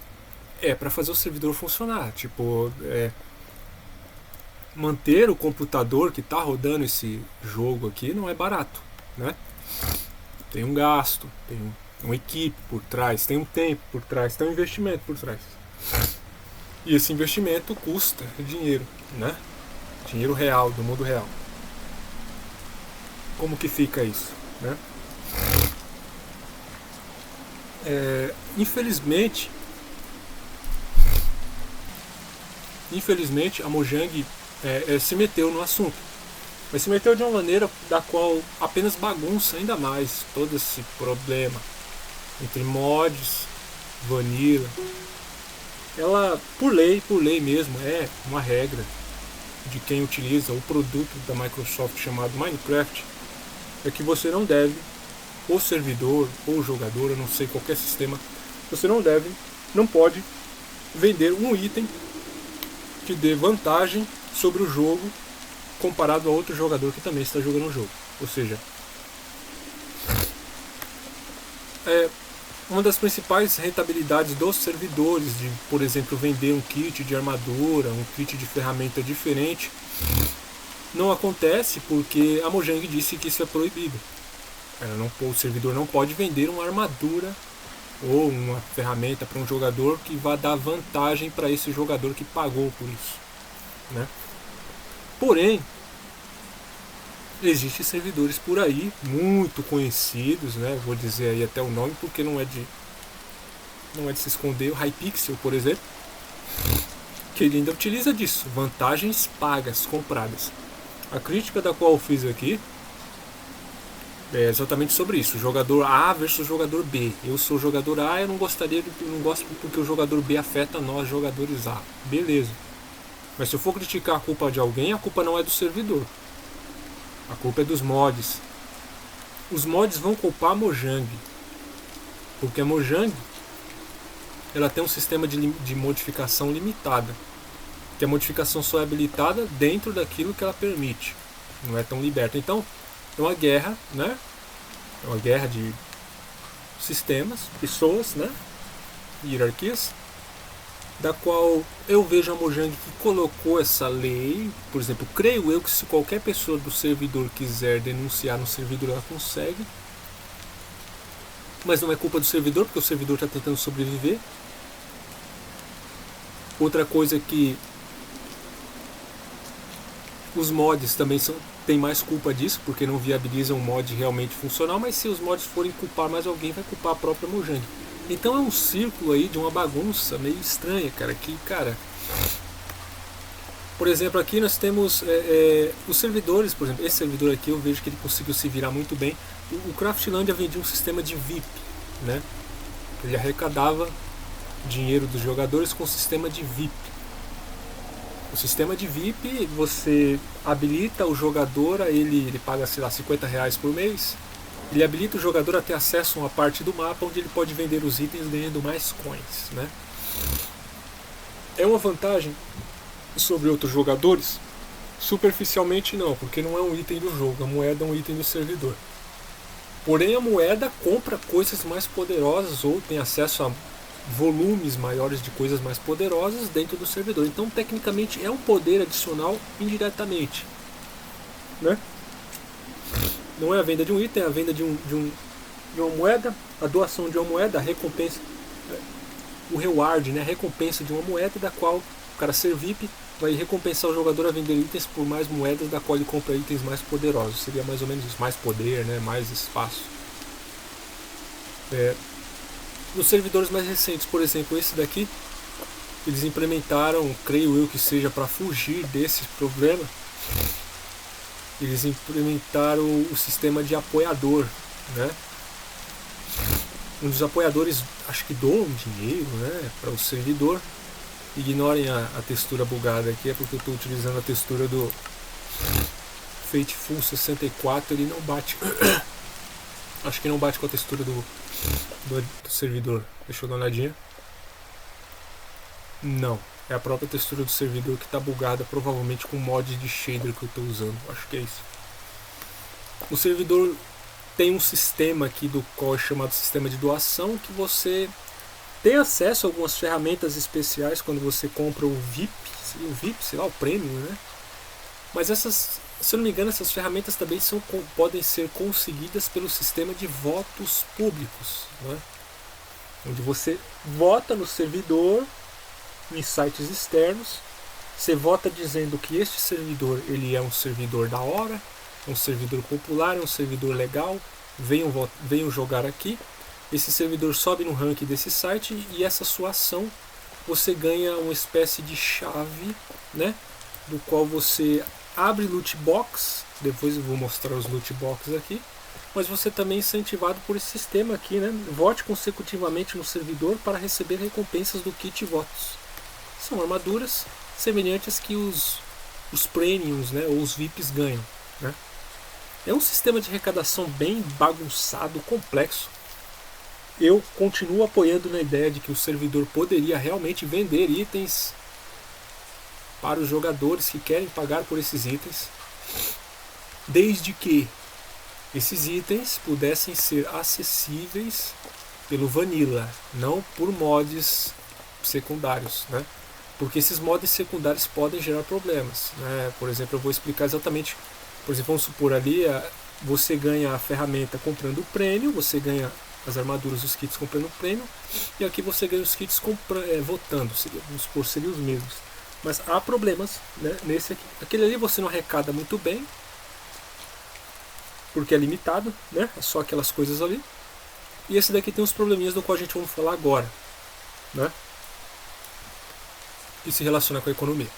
é para fazer o servidor funcionar, tipo, manter o computador que está rodando esse jogo aqui não é barato, né? Tem um gasto, tem uma equipe por trás, tem um tempo por trás, tem um investimento por trás. E esse investimento custa dinheiro, né? Dinheiro real, do mundo real. Como que fica isso, né? Infelizmente a Mojang se meteu no assunto, mas se meteu de uma maneira da qual apenas bagunça ainda mais todo esse problema entre mods, vanilla. Ela, por lei mesmo, é uma regra de quem utiliza o produto da Microsoft chamado Minecraft, é que você não deve, ou servidor, ou jogador, eu não sei, qualquer sistema, você não pode vender um item que dê vantagem sobre o jogo comparado a outro jogador que também está jogando o jogo. Ou seja, uma das principais rentabilidades dos servidores, de, por exemplo, vender um kit de armadura, um kit de ferramenta diferente, não acontece porque a Mojang disse que isso é proibido. O servidor não pode vender uma armadura ou uma ferramenta para um jogador que vá dar vantagem para esse jogador que pagou por isso, né? Porém, existem servidores por aí muito conhecidos, né? Vou dizer aí até o nome porque não é de se esconder. O Hypixel, por exemplo, que ele ainda utiliza disso, vantagens pagas, compradas. A crítica da qual eu fiz aqui é exatamente sobre isso, jogador A versus jogador B. Eu sou jogador A, eu não gosto porque o jogador B afeta nós jogadores A. Beleza. Mas se eu for criticar a culpa de alguém, a culpa não é do servidor. A culpa é dos mods. Os mods vão culpar a Mojang. Porque a Mojang ela tem um sistema de modificação limitada. Que a modificação só é habilitada dentro daquilo que ela permite. Não é tão liberta. Então, é uma guerra, né? É uma guerra de sistemas, pessoas, né? Hierarquias, da qual eu vejo a Mojang que colocou essa lei. Por exemplo, creio eu que se qualquer pessoa do servidor quiser denunciar no servidor, ela consegue. Mas não é culpa do servidor, porque o servidor está tentando sobreviver. Outra coisa é que os mods também tem mais culpa disso, porque não viabilizam um mod realmente funcional, mas se os mods forem culpar mais alguém, vai culpar a própria Mojang. Então é um círculo aí de uma bagunça meio estranha, cara, por exemplo, aqui nós temos os servidores, por exemplo, esse servidor aqui eu vejo que ele conseguiu se virar muito bem. O Craftlandia vendia um sistema de VIP, né? Ele arrecadava dinheiro dos jogadores com o sistema de VIP. O sistema de VIP, você habilita o jogador, ele paga, sei lá, R$50 por mês. Ele habilita o jogador a ter acesso a uma parte do mapa onde ele pode vender os itens ganhando mais coins, né? É uma vantagem sobre outros jogadores? Superficialmente não, porque não é um item do jogo, a moeda é um item do servidor. Porém a moeda compra coisas mais poderosas ou tem acesso a volumes maiores de coisas mais poderosas dentro do servidor. Então tecnicamente é um poder adicional indiretamente, né? Não é a venda de um item, é a venda de uma moeda, a doação de uma moeda, a recompensa, o reward, né? A recompensa de uma moeda da qual o cara ser VIP vai recompensar o jogador a vender itens por mais moedas, da qual ele compra itens mais poderosos. Seria mais ou menos isso, mais poder, né? Mais espaço. Nos servidores mais recentes, por exemplo, esse daqui, eles implementaram, creio eu que seja para fugir desse problema, eles implementaram o sistema de apoiador, né? Os apoiadores acho que doam dinheiro, né, para o servidor. Ignorem a textura bugada aqui, é porque eu estou utilizando a textura do Fateful 64, ele não bate. Acho que não bate com a textura do servidor. Deixa eu dar uma olhadinha. Não, é a própria textura do servidor que está bugada, provavelmente com mods de shader que eu estou usando. Acho que é isso. O servidor tem um sistema aqui do qual é chamado sistema de doação, que você tem acesso a algumas ferramentas especiais quando você compra o VIP, sei lá, o Premium, né? Mas essas, se eu não me engano, essas ferramentas também podem ser conseguidas pelo sistema de votos públicos, né? Onde você vota no servidor, em sites externos, você vota dizendo que este servidor ele é um servidor da hora, é um servidor popular, é um servidor legal, venham jogar aqui. Esse servidor sobe no ranking desse site e essa sua ação você ganha uma espécie de chave, né? Do qual você abre loot box. Depois eu vou mostrar os loot boxes aqui. Mas você também é incentivado por esse sistema aqui, né? Vote consecutivamente no servidor para receber recompensas do kit votos. São armaduras semelhantes que os premiums, né? Ou os VIPs ganham, né? É um sistema de arrecadação bem bagunçado, complexo. Eu continuo apoiando na ideia de que o servidor poderia realmente vender itens para os jogadores que querem pagar por esses itens, desde que esses itens pudessem ser acessíveis pelo Vanilla, não por mods secundários, né? Porque esses mods secundários podem gerar problemas, né? Por exemplo, eu vou explicar exatamente. Por exemplo, vamos supor ali, você ganha a ferramenta comprando o prêmio, você ganha as armaduras, os kits comprando o prêmio, e aqui você ganha os kits votando, vamos supor, seriam os mesmos. Mas há problemas, né, nesse aqui. Aquele ali você não arrecada muito bem, porque é limitado, né? É só aquelas coisas ali. E esse daqui tem uns probleminhas do qual a gente vai falar agora, né? E se relaciona com a economia.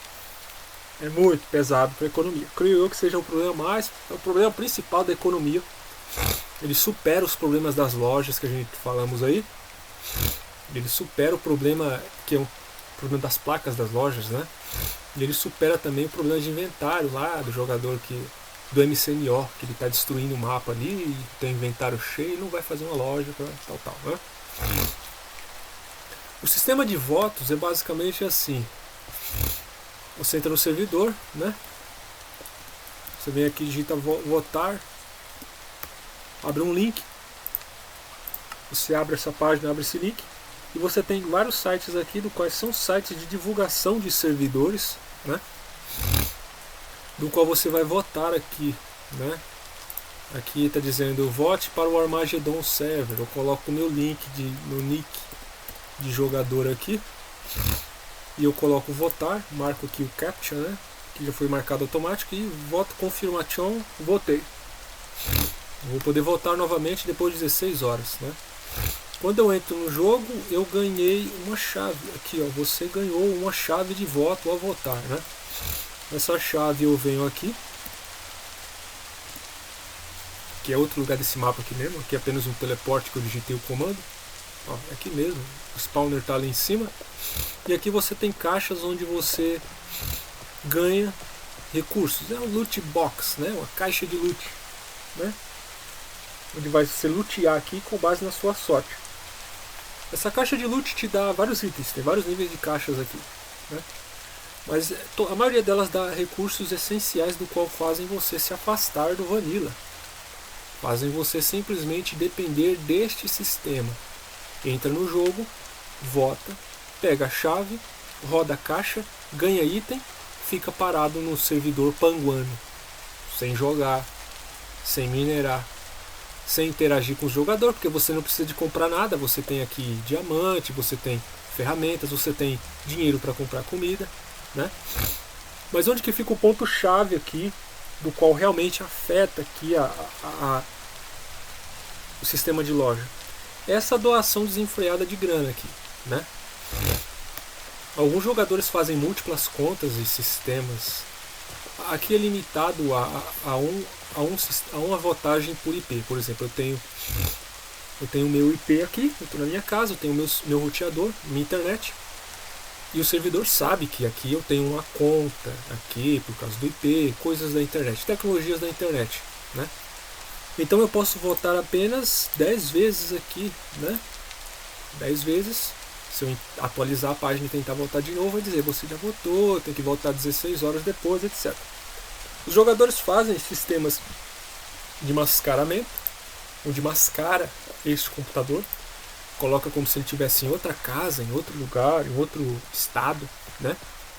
É muito pesado para a economia. Creio eu que seja o problema principal da economia. Ele supera os problemas das lojas que a gente falamos aí. Ele supera o problema que é o problema das placas das lojas, né? E ele supera também o problema de inventário lá do jogador do MCNO, que ele está destruindo o mapa ali, e tem inventário cheio e não vai fazer uma loja para tal, né? O sistema de votos é basicamente assim. Você entra no servidor, né? Você vem aqui, digita votar, abre um link, você abre essa página, abre esse link, e você tem vários sites aqui, do quais são sites de divulgação de servidores, né? Do qual você vai votar aqui, né? Aqui está dizendo vote para o Armageddon Server. Eu coloco o meu nick de jogador aqui e eu coloco votar, marco aqui o captcha, né? Que já foi marcado automático, e voto confirmation, votei. Vou poder votar novamente depois de 16 horas, né? Quando eu entro no jogo, eu ganhei uma chave. Aqui, ó, você ganhou uma chave de voto ao votar, né? Essa chave eu venho aqui, que é outro lugar desse mapa aqui mesmo. Aqui é apenas um teleporte que eu digitei o comando. Ó, é aqui mesmo, o spawner está ali em cima. E aqui você tem caixas onde você ganha recursos. É um loot box, né? Uma caixa de loot, né? Onde vai se lutear aqui com base na sua sorte. Essa caixa de loot te dá vários itens, tem vários níveis de caixas aqui, né? Mas a maioria delas dá recursos essenciais, do qual fazem você se afastar do Vanilla. Fazem você simplesmente depender deste sistema. Entra no jogo, vota, pega a chave, roda a caixa, ganha item, fica parado no servidor panguano, sem jogar, sem minerar, sem interagir com o jogador, porque você não precisa de comprar nada. Você tem aqui diamante, você tem ferramentas, você tem dinheiro para comprar comida, né? Mas onde que fica o ponto chave aqui, do qual realmente afeta aqui o sistema de loja? Essa doação desenfreada de grana aqui, né? Alguns jogadores fazem múltiplas contas e sistemas. Aqui é limitado a uma votagem por IP. Por exemplo, eu tenho o meu IP aqui, eu estou na minha casa, eu tenho meu roteador, minha internet, e o servidor sabe que aqui eu tenho uma conta aqui por causa do IP, coisas da internet, tecnologias da internet, né? Então eu posso votar apenas 10 vezes aqui, né? 10 vezes. Se eu atualizar a página e tentar votar de novo, vai dizer você já votou, tem que voltar 16 horas depois, etc. Os jogadores fazem sistemas de mascaramento, onde mascara este computador, coloca como se ele estivesse em outra casa, em outro lugar, em outro estado, né?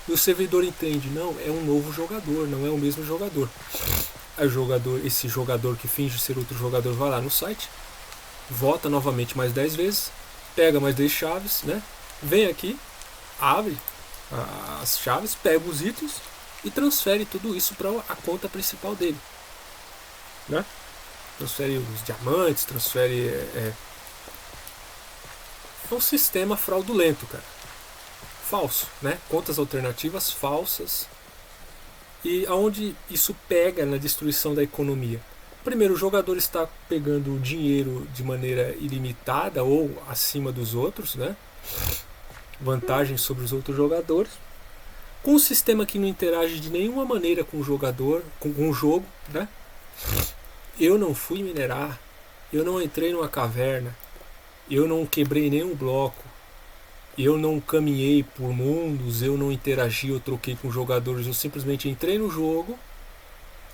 E o servidor entende, não, é um novo jogador, não é o mesmo jogador. Aí esse jogador que finge ser outro jogador vai lá no site, vota novamente mais 10 vezes, pega mais 10 chaves, né? Vem aqui, abre as chaves, pega os itens e transfere tudo isso para a conta principal dele, né? Transfere os diamantes, transfere... É um sistema fraudulento, cara. Falso, né? Contas alternativas falsas. E aonde isso pega na destruição da economia? Primeiro, o jogador está pegando o dinheiro de maneira ilimitada ou acima dos outros, né? Vantagem sobre os outros jogadores. Com um sistema que não interage de nenhuma maneira com o jogador, com o jogo, né? Eu não fui minerar, eu não entrei numa caverna, eu não quebrei nenhum bloco, eu não caminhei por mundos, eu não interagi ou troquei com jogadores, eu simplesmente entrei no jogo,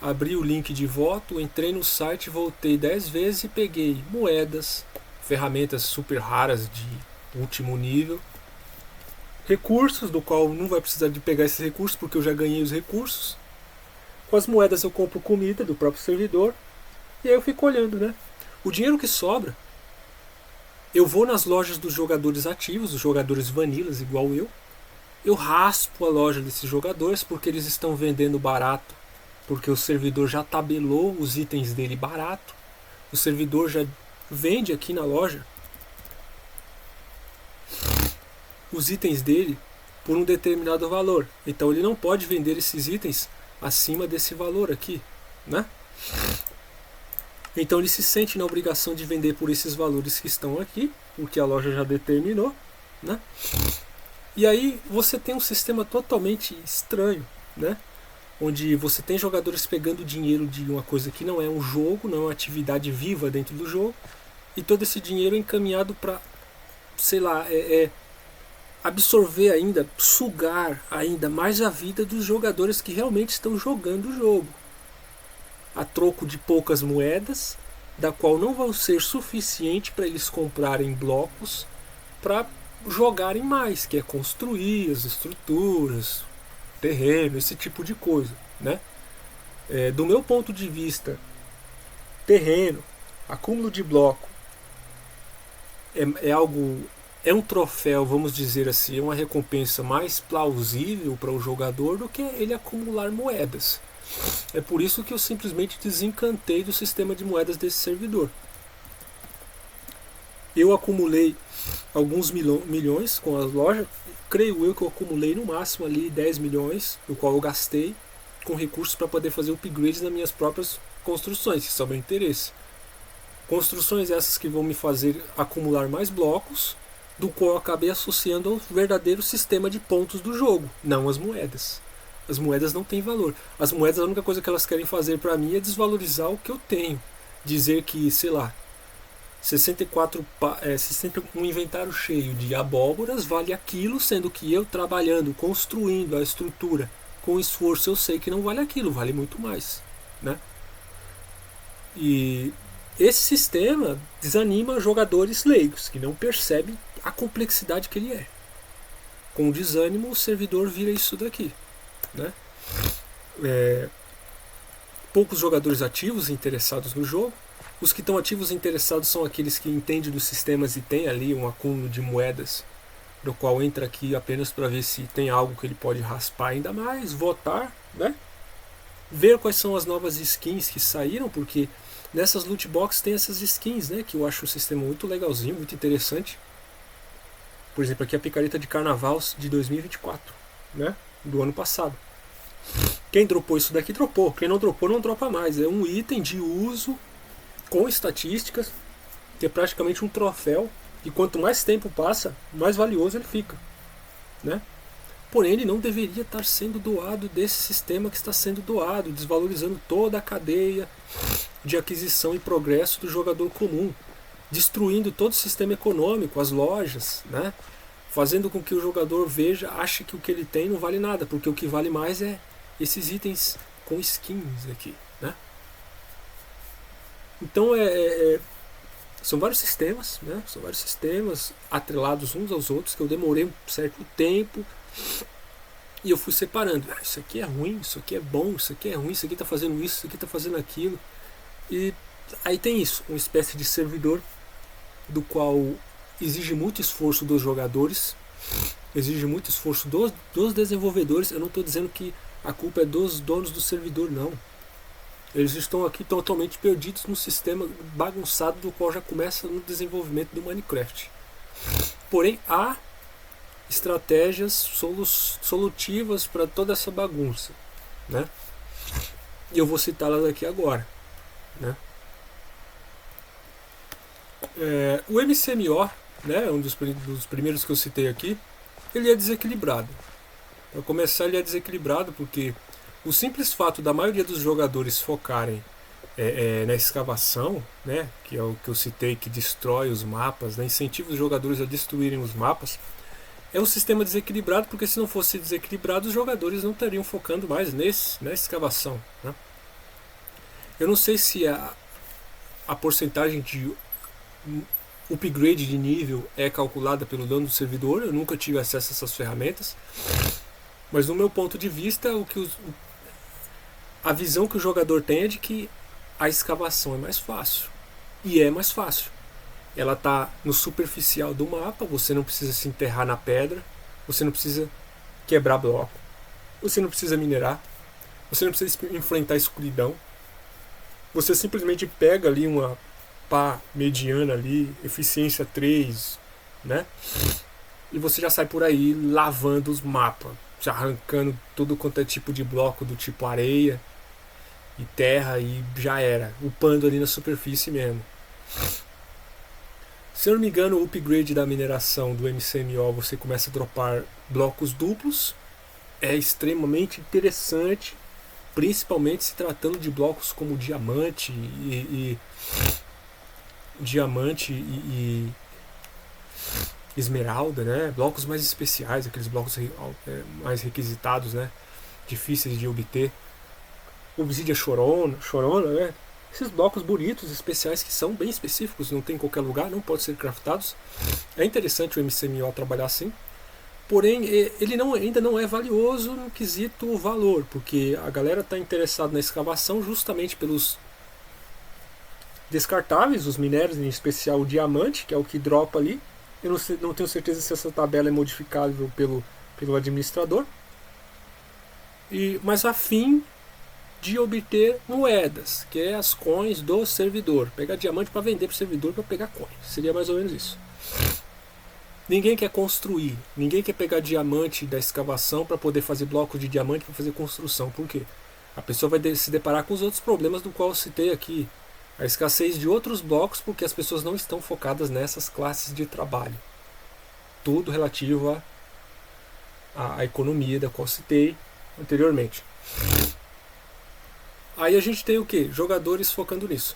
abri o link de voto, entrei no site, voltei 10 vezes e peguei moedas, ferramentas super raras de último nível, recursos, do qual não vai precisar de pegar esses recursos porque eu já ganhei os recursos. Com as moedas eu compro comida do próprio servidor e aí eu fico olhando, né? O dinheiro que sobra, eu vou nas lojas dos jogadores ativos, os jogadores vanilas igual eu raspo a loja desses jogadores porque eles estão vendendo barato, porque o servidor já tabelou os itens dele barato, o servidor já vende aqui na loja os itens dele por um determinado valor. Então ele não pode vender esses itens acima desse valor aqui, né? Então ele se sente na obrigação de vender por esses valores que estão aqui, porque a loja já determinou, né? E aí você tem um sistema totalmente estranho, né? Onde você tem jogadores pegando dinheiro de uma coisa que não é um jogo, não é uma atividade viva dentro do jogo, e todo esse dinheiro é encaminhado para, sei lá, absorver ainda, sugar ainda mais a vida dos jogadores que realmente estão jogando o jogo, a troco de poucas moedas, da qual não vão ser suficiente para eles comprarem blocos para jogarem mais, que é construir as estruturas, terreno, esse tipo de coisa, né? Do meu ponto de vista, terreno, acúmulo de bloco é um troféu, vamos dizer assim, é uma recompensa mais plausível para o jogador do que ele acumular moedas. É por isso que eu simplesmente desencantei do sistema de moedas desse servidor. Eu acumulei alguns milhões com as lojas, creio eu que eu acumulei no máximo ali 10 milhões, o qual eu gastei com recursos para poder fazer upgrades nas minhas próprias construções, que são meu interesse. Construções essas que vão me fazer acumular mais blocos, do qual eu acabei associando ao verdadeiro sistema de pontos do jogo, não as moedas. As moedas não têm valor. As moedas, a única coisa que elas querem fazer para mim é desvalorizar o que eu tenho. Dizer que, sei lá, 61 inventário cheio de abóboras vale aquilo, sendo que eu trabalhando, construindo a estrutura com esforço, eu sei que não vale aquilo, vale muito mais, né? E esse sistema desanima jogadores leigos que não percebem a complexidade que ele é. Com o desânimo, o servidor vira isso daqui, né? Poucos jogadores ativos interessados no jogo. Os que estão ativos e interessados são aqueles que entendem dos sistemas e tem ali um acúmulo de moedas, do qual entra aqui apenas para ver se tem algo que ele pode raspar ainda mais, votar, né? Ver quais são as novas skins que saíram, porque nessas loot boxes tem essas skins, né? Que eu acho um sistema muito legalzinho, muito interessante. Por exemplo, aqui a picareta de carnaval de 2024, né? Do ano passado. Quem dropou isso daqui, dropou. Quem não dropou, não dropa mais. É um item de uso com estatísticas, que é praticamente um troféu, e quanto mais tempo passa, mais valioso ele fica, né? Porém, ele não deveria estar sendo doado desse sistema que está sendo doado, desvalorizando toda a cadeia de aquisição e progresso do jogador comum, destruindo todo o sistema econômico, as lojas, né? Fazendo com que o jogador ache que o que ele tem não vale nada, porque o que vale mais é esses itens com skins aqui, né? Então são vários sistemas, né? São vários sistemas atrelados uns aos outros, que eu demorei um certo tempo e eu fui separando. Isso aqui é ruim, isso aqui é bom, isso aqui é ruim, isso aqui está fazendo isso aqui está fazendo aquilo. E aí tem isso, uma espécie de servidor do qual exige muito esforço dos jogadores, exige muito esforço dos desenvolvedores. Eu não estou dizendo que a culpa é dos donos do servidor, não. Eles estão aqui totalmente perdidos no sistema bagunçado do qual já começa no desenvolvimento do Minecraft. Porém, há estratégias solutivas para toda essa bagunça, né? E eu vou citá-las aqui agora, né? O MCMO, né, um dos primeiros que eu citei aqui, ele é desequilibrado. Para começar, ele é desequilibrado porque o simples fato da maioria dos jogadores focarem na escavação, né, que é o que eu citei, que destrói os mapas, né, incentiva os jogadores a destruírem os mapas, é um sistema desequilibrado, porque se não fosse desequilibrado, os jogadores não estariam focando mais na escavação, né? Eu não sei se a porcentagem de upgrade de nível é calculada pelo dono do servidor. Eu nunca tive acesso a essas ferramentas, mas no meu ponto de vista, a visão que o jogador tem é de que a escavação é mais fácil. E é mais fácil. Ela está no superficial do mapa, você não precisa se enterrar na pedra, você não precisa quebrar bloco, você não precisa minerar, você não precisa enfrentar a escuridão. Você simplesmente pega ali uma pá mediana ali, eficiência 3, né? E você já sai por aí lavando os mapas, já arrancando tudo quanto é tipo de bloco do tipo areia e terra, e já era, upando ali na superfície mesmo. Se eu não me engano, o upgrade da mineração do MCMO, você começa a dropar blocos duplos. É extremamente interessante, principalmente se tratando de blocos como diamante e esmeralda, né? Blocos mais especiais, aqueles blocos mais requisitados, né? Difíceis de obter. Obsidia chorona, né? Esses blocos bonitos, especiais, que são bem específicos, não tem em qualquer lugar, não podem ser craftados. É interessante o MCMO trabalhar assim. Porém, ele ainda não é valioso no quesito valor, porque a galera está interessada na escavação justamente pelos descartáveis, os minérios, em especial o diamante, que é o que dropa ali. Eu não tenho certeza se essa tabela é modificável pelo administrador. Mas a fim de obter moedas, que é as coins do servidor. Pegar diamante para vender para o servidor para pegar coins. Seria mais ou menos isso. Ninguém quer construir, ninguém quer pegar diamante da escavação para poder fazer blocos de diamante para fazer construção. Por quê? A pessoa vai se deparar com os outros problemas do qual eu citei aqui. A escassez de outros blocos, porque as pessoas não estão focadas nessas classes de trabalho. Tudo relativo à economia da qual citei anteriormente. Aí a gente tem o quê? Jogadores focando nisso.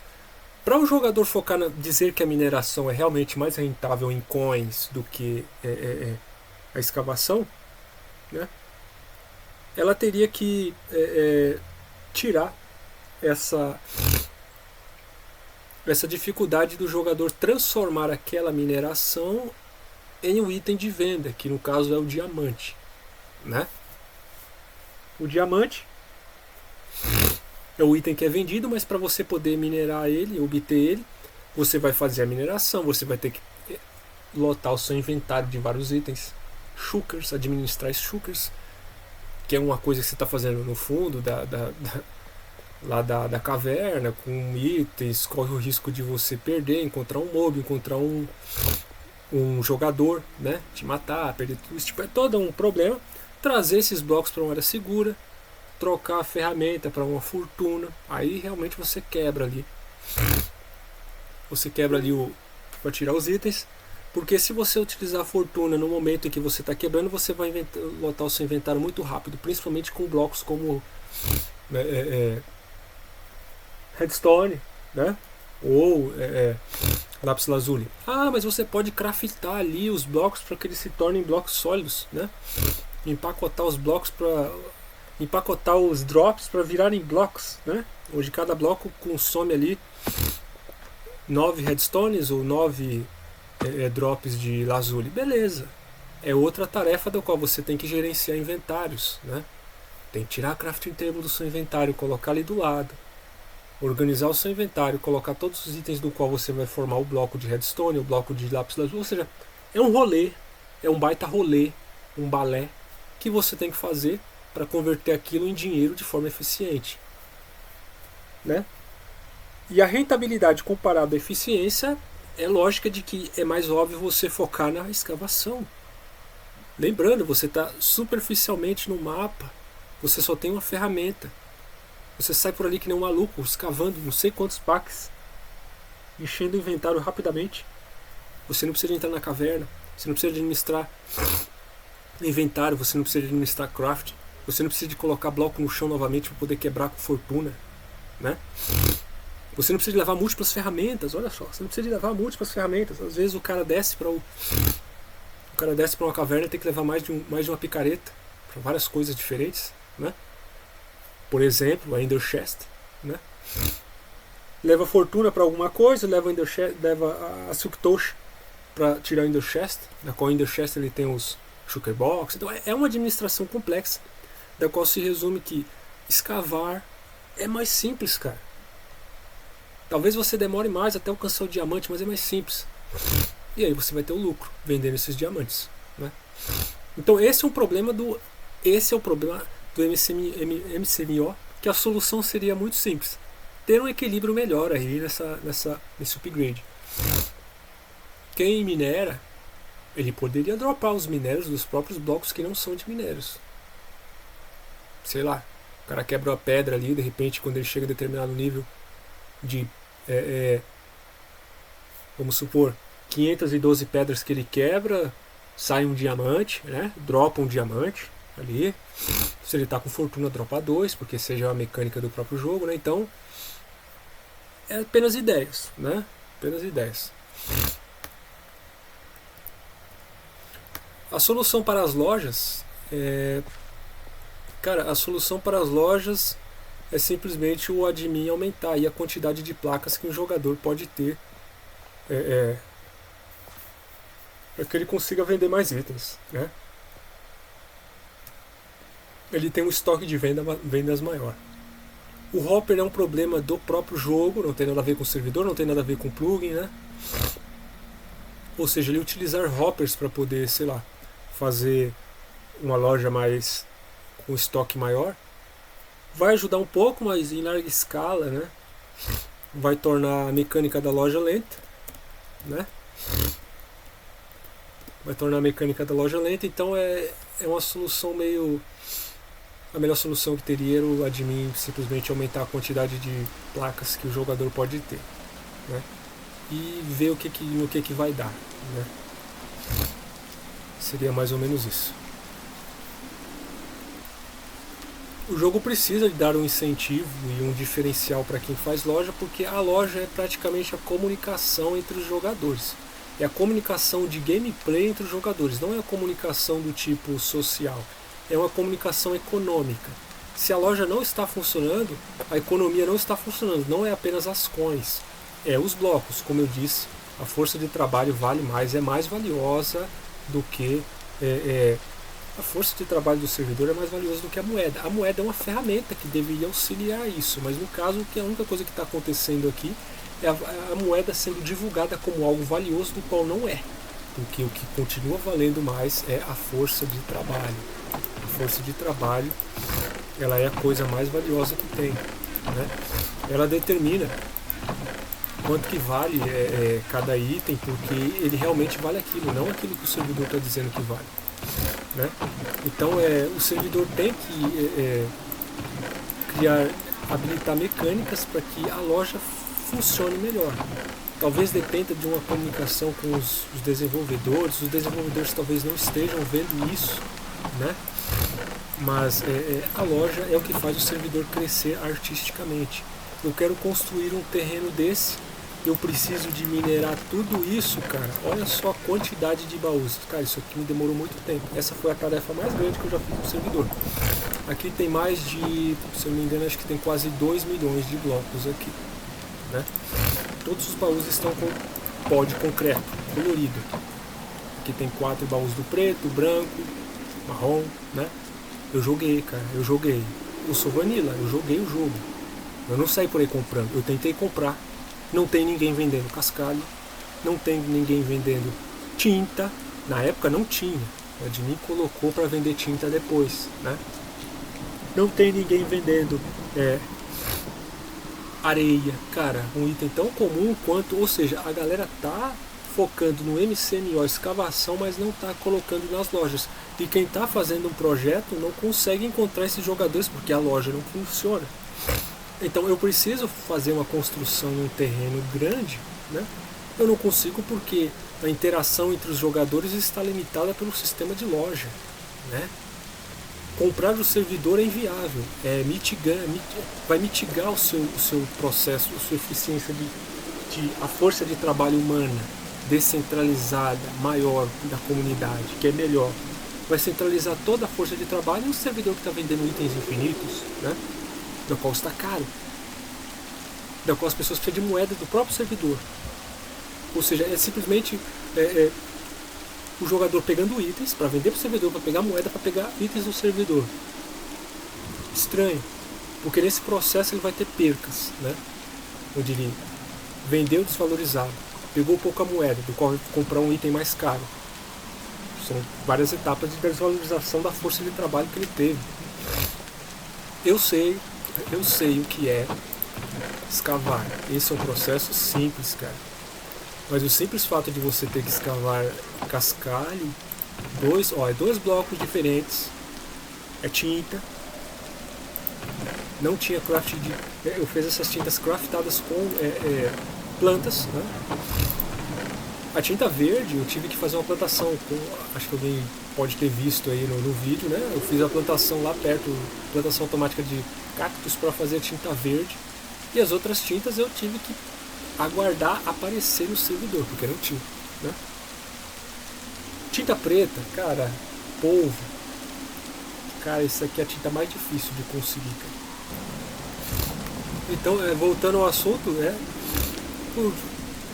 Para o jogador focar dizer que a mineração é realmente mais rentável em coins do que a escavação, né? Ela teria que tirar essa dificuldade do jogador transformar aquela mineração em um item de venda, que no caso é o diamante, né? O diamante é o item que é vendido, mas para você poder minerar ele, obter ele, você vai fazer a mineração, você vai ter que lotar o seu inventário de vários itens, shulkers, administrar shulkers, que é uma coisa que você está fazendo no fundo da caverna, com itens, corre o risco de você perder, encontrar um mob, encontrar um jogador, né, te matar, perder tudo isso, tipo, é todo um problema. Trazer esses blocos para uma área segura, trocar a ferramenta para uma fortuna, aí realmente você quebra ali. Você quebra ali para tirar os itens, porque se você utilizar a fortuna no momento em que você está quebrando, você vai lotar o seu inventário muito rápido, principalmente com blocos como redstone, né? Ou lápis lazuli. Ah, mas você pode craftar ali os blocos para que eles se tornem blocos sólidos, né? Empacotar os blocos para empacotar os drops para virarem blocos, né? Onde cada bloco consome ali 9 redstones ou 9 drops de lazuli. Beleza. É outra tarefa da qual você tem que gerenciar inventários, né? Tem que tirar a crafting table do seu inventário, colocar ali do lado, organizar o seu inventário, colocar todos os itens do qual você vai formar o bloco de redstone, o bloco de lápis lazuli. Ou seja, é um rolê, é um baita rolê, um balé que você tem que fazer para converter aquilo em dinheiro de forma eficiente, né? E a rentabilidade comparada à eficiência é lógica de que é mais óbvio você focar na escavação. Lembrando, você está superficialmente no mapa, você só tem uma ferramenta, você sai por ali que nem um maluco, escavando não sei quantos packs, enchendo o inventário rapidamente. Você não precisa entrar na caverna, você não precisa administrar inventário, você não precisa administrar craft, você não precisa de colocar bloco no chão novamente para poder quebrar com fortuna, né? Você não precisa de levar múltiplas ferramentas, olha só, você não precisa de levar múltiplas ferramentas. Às vezes o cara desce para uma caverna e tem que levar mais de uma picareta para várias coisas diferentes, né? Por exemplo, a Ender Chest, né? Leva fortuna para alguma coisa, leva a Ender Chest, leva a Silk Touch para tirar o Ender Chest, na qual o Ender Chest ele tem os Shulker Box. Então é uma administração complexa, da qual se resume que escavar é mais simples, cara. Talvez você demore mais até alcançar o diamante, mas é mais simples. E aí você vai ter o lucro vendendo esses diamantes, né? Então esse é o problema do MCMO, que a solução seria muito simples. Ter um equilíbrio melhor aí nesse upgrade. Quem minera, ele poderia dropar os minérios dos próprios blocos que não são de minérios. Sei lá, o cara quebra uma pedra ali, de repente quando ele chega a determinado nível de vamos supor 512 pedras que ele quebra, sai um diamante, né? Dropa um diamante ali. Se ele tá com fortuna, dropa 2, porque seja a mecânica do próprio jogo, né? Então é apenas ideias, né? Apenas ideias. A solução para as lojas cara, a solução para as lojas é simplesmente o admin aumentar aí a quantidade de placas que um jogador pode ter para que ele consiga vender mais itens, né? Ele tem um estoque de vendas maior. O hopper é um problema do próprio jogo, não tem nada a ver com o servidor, não tem nada a ver com o plugin, né? Ou seja, ele utilizar hoppers para poder, sei lá, fazer uma loja mais com estoque maior vai ajudar um pouco, mas em larga escala, né? Vai tornar a mecânica da loja lenta, né? Vai tornar a mecânica da loja lenta, então é uma solução meio... A melhor solução que teria era o admin simplesmente aumentar a quantidade de placas que o jogador pode ter, né? E ver no que vai dar, né? Seria mais ou menos isso. O jogo precisa de dar um incentivo e um diferencial para quem faz loja, porque a loja é praticamente a comunicação entre os jogadores. É a comunicação de gameplay entre os jogadores, não é a comunicação do tipo social. É uma comunicação econômica. Se a loja não está funcionando, a economia não está funcionando. Não é apenas as coins, é os blocos. Como eu disse, a força de trabalho vale mais, é mais valiosa do que... a força de trabalho do servidor é mais valiosa do que a moeda. A moeda é uma ferramenta que deveria auxiliar isso, mas no caso, a única coisa que está acontecendo aqui é a moeda sendo divulgada como algo valioso, do qual não é. Porque o que continua valendo mais é a força de trabalho. A força de trabalho, ela é a coisa mais valiosa que tem, né? Ela determina quanto que vale cada item, porque ele realmente vale aquilo, não aquilo que o servidor está dizendo que vale, né? Então o servidor tem que habilitar mecânicas para que a loja funcione melhor. Talvez dependa de uma comunicação com os desenvolvedores. Os desenvolvedores talvez não estejam vendo isso, né? Mas a loja é o que faz o servidor crescer artisticamente. Eu quero construir um terreno desse, eu preciso de minerar tudo isso, cara. Olha só a quantidade de baús. Cara, isso aqui me demorou muito tempo. Essa foi a tarefa mais grande que eu já fiz no servidor. Aqui tem mais de, se eu não me engano, acho que tem quase 2 milhões de blocos aqui, né? Todos os baús estão com pó de concreto colorido. Aqui tem 4 baús do preto, branco, marrom, né? Eu joguei, cara, eu joguei. Eu sou vanilla, eu joguei o jogo. Eu não saí por aí comprando, eu tentei comprar. Não tem ninguém vendendo cascalho, não tem ninguém vendendo tinta. Na época não tinha, o admin colocou para vender tinta depois, né? Não tem ninguém vendendo areia, cara, um item tão comum quanto, ou seja, a galera tá focando no MCMO escavação, mas não tá colocando nas lojas. E quem tá fazendo um projeto não consegue encontrar esses jogadores porque a loja não funciona. Então eu preciso fazer uma construção em um terreno grande, né? Eu não consigo porque a interação entre os jogadores está limitada pelo sistema de loja, né? Comprar o servidor é inviável, vai mitigar o seu processo, a sua eficiência a força de trabalho humana descentralizada, maior da comunidade, que é melhor. Vai centralizar toda a força de trabalho em um servidor que está vendendo itens infinitos, né? Da qual está caro, da qual as pessoas precisam de moeda do próprio servidor. Ou seja, é simplesmente o jogador pegando itens para vender para o servidor, para pegar moeda, para pegar itens do servidor. Estranho, porque nesse processo ele vai ter percas, né? Eu diria, vendeu desvalorizado, pegou pouca moeda, do qual comprar um item mais caro. São várias etapas de desvalorização da força de trabalho que ele teve. Eu sei o que é escavar. Esse é um processo simples, cara. Mas o simples fato de você ter que escavar cascalho, dois blocos diferentes, é tinta. Não tinha craft de. Eu fiz essas tintas craftadas com plantas, né? A tinta verde eu tive que fazer uma plantação, acho que alguém pode ter visto aí no vídeo, né? Eu fiz a plantação lá perto, plantação automática de cactos para fazer a tinta verde. E as outras tintas eu tive que aguardar aparecer no servidor, porque não tinha, né? Tinta preta, cara, polvo. Cara, isso aqui é a tinta mais difícil de conseguir, cara. Então, voltando ao assunto,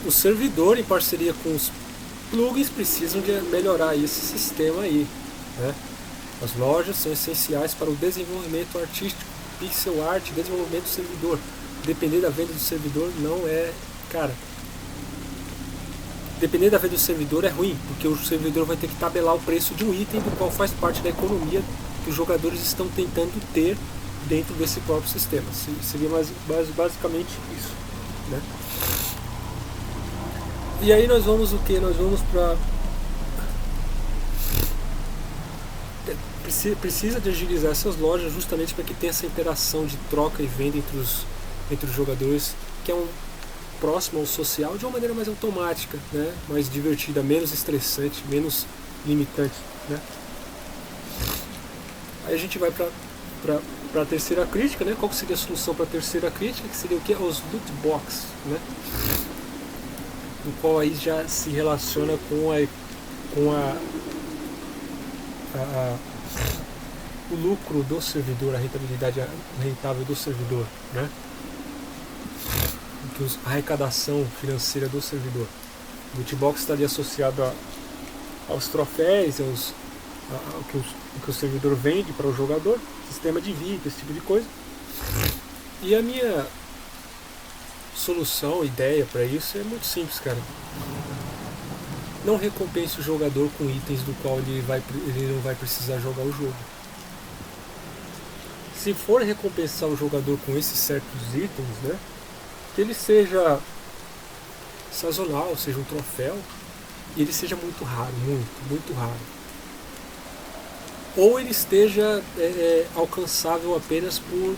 o servidor, em parceria com os plugins, precisam de melhorar esse sistema aí, né? As lojas são essenciais para o desenvolvimento artístico, pixel art, desenvolvimento do servidor. Depender da venda do servidor não é... Cara, depender da venda do servidor é ruim, porque o servidor vai ter que tabelar o preço de um item do qual faz parte da economia que os jogadores estão tentando ter dentro desse próprio sistema. Seria basicamente isso, né? E aí nós vamos o que? Nós vamos para... Precisa de agilizar essas lojas justamente para que tenha essa interação de troca e venda entre os jogadores, que é próximo ao social, de uma maneira mais automática, né? Mais divertida, menos estressante, menos limitante, né? Aí a gente vai para a terceira crítica, né? Qual que seria a solução para a terceira crítica? Que seria o que? Os loot box, né? Do qual aí já se relaciona com o lucro do servidor, a rentabilidade rentável do servidor, né? A arrecadação financeira do servidor. O loot box estaria associado aos troféus, ao que o servidor vende para o jogador, sistema de vida, esse tipo de coisa. E a minha solução, ideia para isso é muito simples, cara. Não recompense o jogador com itens do qual ele não vai precisar jogar o jogo. Se for recompensar o jogador com esses certos itens, né, que ele seja sazonal, seja um troféu, e ele seja muito raro, muito raro. Ou ele esteja alcançável apenas por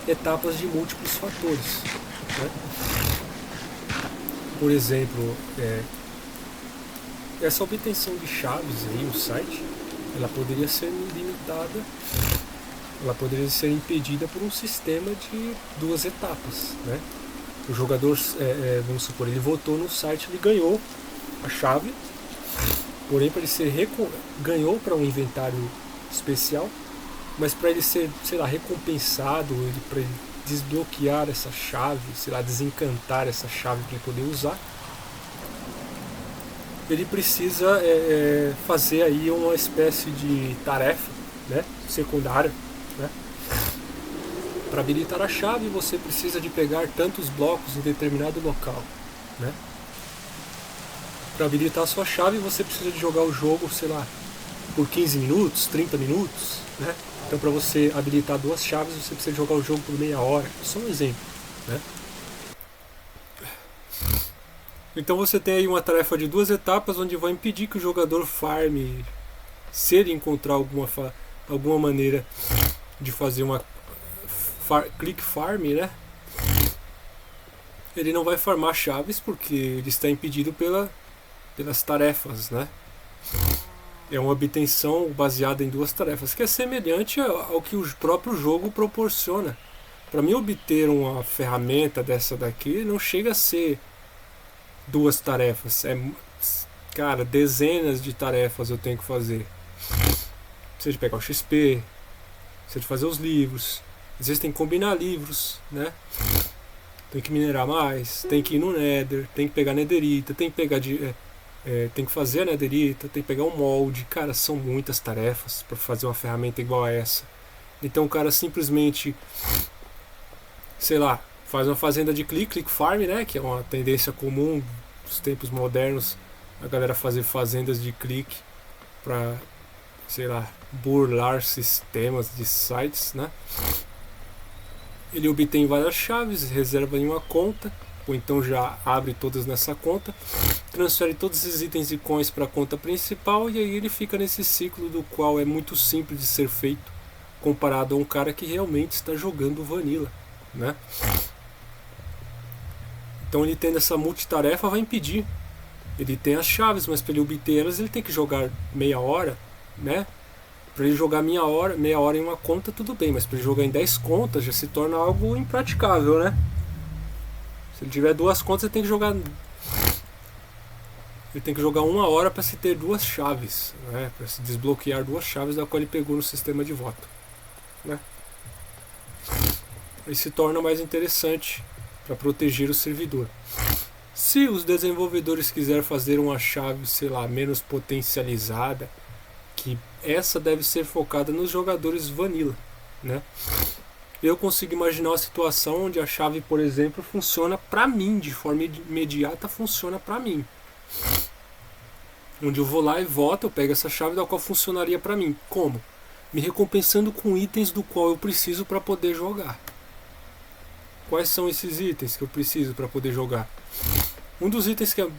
etapas de múltiplos fatores, né? Por exemplo, essa obtenção de chaves aí, o site, ela poderia ser limitada, ela poderia ser impedida por um sistema de 2 etapas, né? O jogador, vamos supor, ele votou no site, ele ganhou a chave, porém para ele ser ganhou para um inventário especial, mas para ele ser, sei lá, recompensado, para ele desbloquear essa chave, sei lá, desencantar essa chave para ele poder usar, ele precisa fazer aí uma espécie de tarefa, né, secundária, né? Para habilitar a chave você precisa de pegar tantos blocos em determinado local, né? Para habilitar a sua chave você precisa de jogar o jogo, sei lá, por 15 minutos, 30 minutos, né? Então para você habilitar 2 chaves você precisa jogar o jogo por meia hora. Só um exemplo, né? Então você tem aí uma tarefa de 2 etapas onde vai impedir que o jogador farme, se ele encontrar alguma maneira de fazer uma click farm, né? Ele não vai farmar chaves porque ele está impedido pelas tarefas, né? É uma obtenção baseada em 2 tarefas, que é semelhante ao que o próprio jogo proporciona. Para mim obter uma ferramenta dessa daqui não chega a ser 2 tarefas, cara, dezenas de tarefas eu tenho que fazer. Precisa de pegar o XP, precisa de fazer os livros, às vezes tem que combinar livros, né? Tem que minerar mais, tem que ir no Nether, tem que pegar netherita, tem que pegar tem que fazer, né, aderita, tem que pegar um molde. Cara, são muitas tarefas para fazer uma ferramenta igual a essa. Então o cara simplesmente, sei lá, faz uma fazenda de click farm, né, que é uma tendência comum dos tempos modernos, a galera fazer fazendas de clique para, sei lá, burlar sistemas de sites, né? Ele obtém várias chaves, reserva em uma conta, ou então já abre todas nessa conta, transfere todos esses itens e coins para a conta principal, e aí ele fica nesse ciclo do qual é muito simples de ser feito comparado a um cara que realmente está jogando Vanilla, né? Então ele tendo essa multitarefa vai impedir. Ele tem as chaves, mas para ele obter elas ele tem que jogar meia hora, né? Para ele jogar meia hora em uma conta tudo bem, mas para ele jogar em 10 contas já se torna algo impraticável, né? Se ele tiver 2 contas ele tem que jogar 1 hora para se ter 2 chaves, né? Para se desbloquear 2 chaves da qual ele pegou no sistema de voto, né? Ele se torna mais interessante para proteger o servidor. Se os desenvolvedores quiserem fazer uma chave, sei lá, menos potencializada, que essa deve ser focada nos jogadores vanilla, né? Eu consigo imaginar uma situação onde a chave, por exemplo, funciona para mim, de forma imediata funciona para mim. Onde eu vou lá e voto, eu pego essa chave da qual funcionaria para mim. Como? Me recompensando com itens do qual eu preciso para poder jogar. Quais são esses itens que eu preciso para poder jogar? Um dos itens que é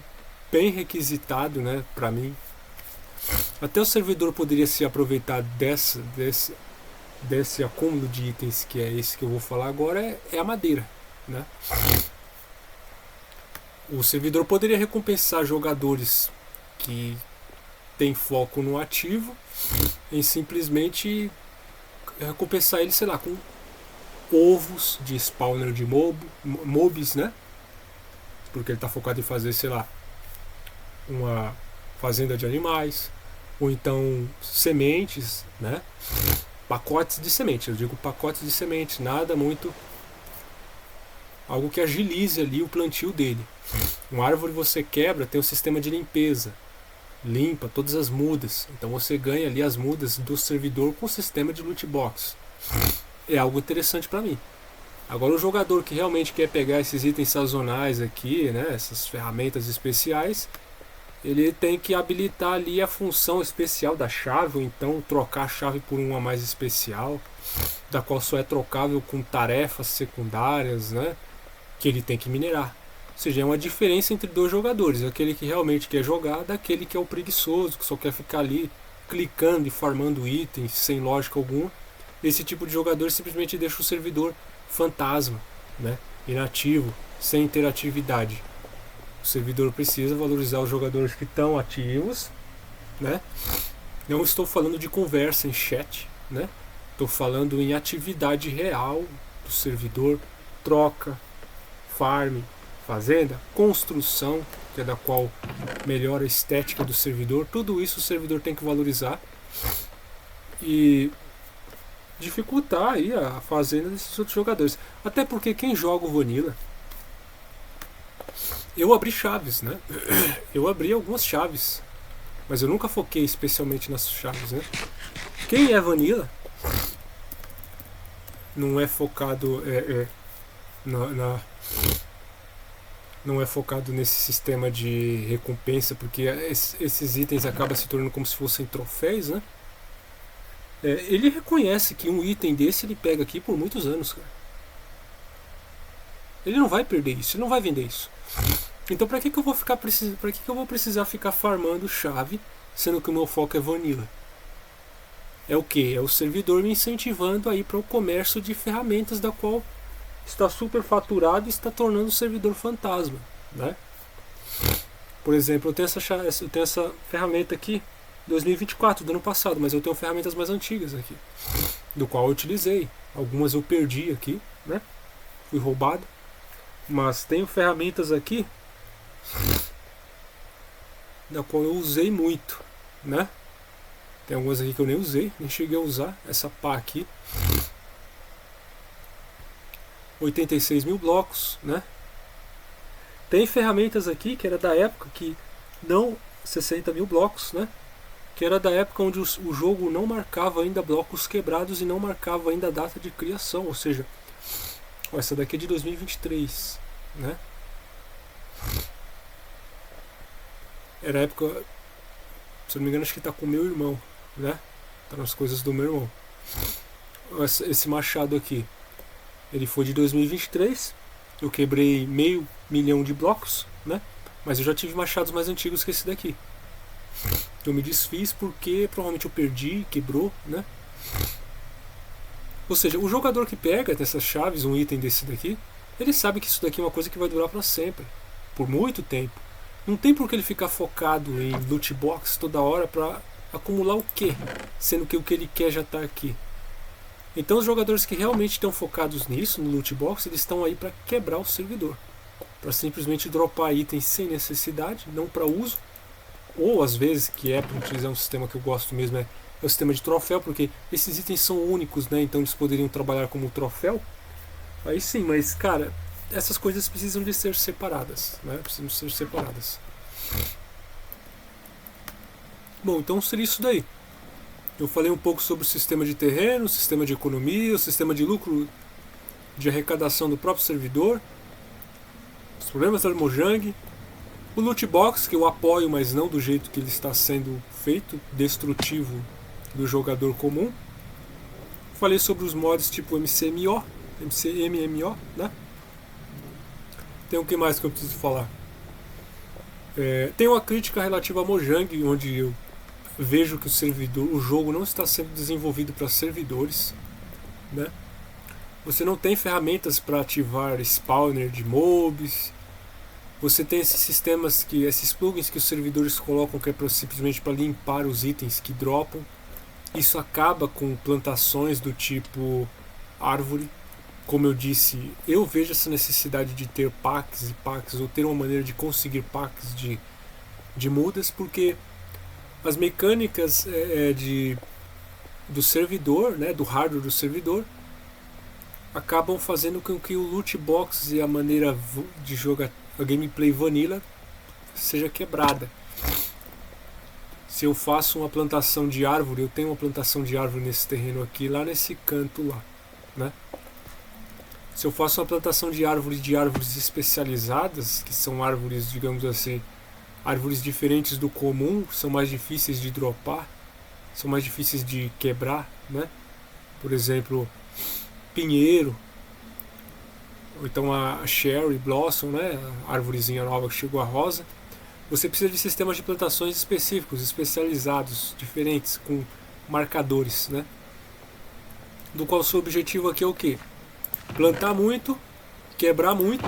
bem requisitado, né, para mim, até o servidor poderia se aproveitar desse acúmulo de itens, que é esse que eu vou falar agora, é a madeira, né? O servidor poderia recompensar jogadores que têm foco no ativo em simplesmente recompensar ele, sei lá, com ovos de spawner de mobs, né? Porque ele está focado em fazer, sei lá, uma fazenda de animais, ou então sementes, né? Pacotes de semente, eu digo pacotes de semente, nada muito, algo que agilize ali o plantio dele. Uma árvore você quebra, tem um sistema de limpeza, limpa todas as mudas, então você ganha ali as mudas do servidor com o sistema de loot box. É algo interessante para mim. Agora o jogador que realmente quer pegar esses itens sazonais aqui, né, essas ferramentas especiais, ele tem que habilitar ali a função especial da chave, ou então trocar a chave por uma mais especial, da qual só é trocável com tarefas secundárias, né, que ele tem que minerar. Ou seja, é uma diferença entre dois jogadores, aquele que realmente quer jogar daquele que é o preguiçoso, que só quer ficar ali clicando e farmando itens sem lógica alguma. Esse tipo de jogador simplesmente deixa o servidor fantasma, né, inativo, sem interatividade. O servidor precisa valorizar os jogadores que estão ativos, né? Não estou falando de conversa em chat, né? Estou falando em atividade real do servidor, troca, farm, fazenda, construção, que é da qual melhora a estética do servidor. Tudo isso o servidor tem que valorizar e dificultar aí a fazenda desses outros jogadores. Até porque quem joga o Vanilla, eu abri chaves, né? Eu abri algumas chaves, mas eu nunca foquei especialmente nas chaves, né? Quem é Vanilla não é focado não é focado nesse sistema de recompensa, porque esses itens acabam se tornando como se fossem troféus, né? Ele reconhece que um item desse ele pega aqui por muitos anos, cara. Ele não vai perder isso, ele não vai vender isso. Então para que eu vou precisar ficar farmando chave, sendo que o meu foco é Vanilla? É o que? É o servidor me incentivando a ir para o comércio de ferramentas, da qual está super faturado e está tornando o servidor fantasma, né? Por exemplo, eu tenho essa ferramenta aqui 2024 do ano passado, mas eu tenho ferramentas mais antigas aqui, do qual eu utilizei. Algumas eu perdi aqui, né? Fui roubado. Mas tenho ferramentas aqui da qual eu usei muito, né? Tem algumas aqui que eu nem usei, nem cheguei a usar. Essa pá aqui, 86 mil blocos, né? Tem ferramentas aqui que era da época que não 60 mil blocos, né? Que era da época onde o jogo não marcava ainda blocos quebrados e não marcava ainda a data de criação, ou seja, essa daqui é de 2023, né? Era a época, se eu não me engano, acho que tá com o meu irmão, né? Tá nas coisas do meu irmão. Esse machado aqui, ele foi de 2023. Eu quebrei 500.000 de blocos, né? Mas eu já tive machados mais antigos que esse daqui. Eu me desfiz porque provavelmente eu perdi, quebrou, né? Ou seja, o jogador que pega dessas chaves, um item desse daqui, ele sabe que isso daqui é uma coisa que vai durar para sempre, por muito tempo. Não tem por que ele ficar focado em loot box toda hora para acumular o quê? Sendo que o que ele quer já está aqui. Então os jogadores que realmente estão focados nisso, no loot box, eles estão aí para quebrar o servidor, para simplesmente dropar itens sem necessidade, não para uso, ou às vezes, que é para utilizar um sistema que eu gosto mesmo, é o sistema de troféu, porque esses itens são únicos, né? Então eles poderiam trabalhar como troféu. Aí sim, mas cara, essas coisas precisam de ser separadas, né? Precisam ser separadas. Bom, então seria isso daí. Eu falei um pouco sobre o sistema de terreno, o sistema de economia, o sistema de lucro de arrecadação do próprio servidor, os problemas da Mojang, o loot box, que eu apoio, mas não do jeito que ele está sendo feito, destrutivo do jogador comum. Falei sobre os mods tipo MCMO, né? Tem o que mais que eu preciso falar? Tem uma crítica relativa a Mojang, onde eu vejo que o jogo não está sendo desenvolvido para servidores, né? Você não tem ferramentas para ativar spawner de mobs. Você tem esses sistemas esses plugins que os servidores colocam que é simplesmente para limpar os itens que dropam. Isso acaba com plantações do tipo árvore. Como eu disse, eu vejo essa necessidade de ter packs e packs, ou ter uma maneira de conseguir packs de mudas, porque as mecânicas do servidor, né, do hardware do servidor, acabam fazendo com que o loot box e a maneira de jogar a gameplay vanilla seja quebrada. Se eu faço uma plantação de árvore, eu tenho uma plantação de árvore nesse terreno aqui, lá nesse canto lá, né? Se eu faço uma plantação de árvores especializadas, que são árvores, digamos assim, árvores diferentes do comum, são mais difíceis de dropar, são mais difíceis de quebrar, né? Por exemplo, pinheiro, ou então a cherry blossom, né? A árvorezinha nova que chegou a rosa. Você precisa de sistemas de plantações específicos, especializados, diferentes, com marcadores, né? Do qual o seu objetivo aqui é o quê? Plantar muito, quebrar muito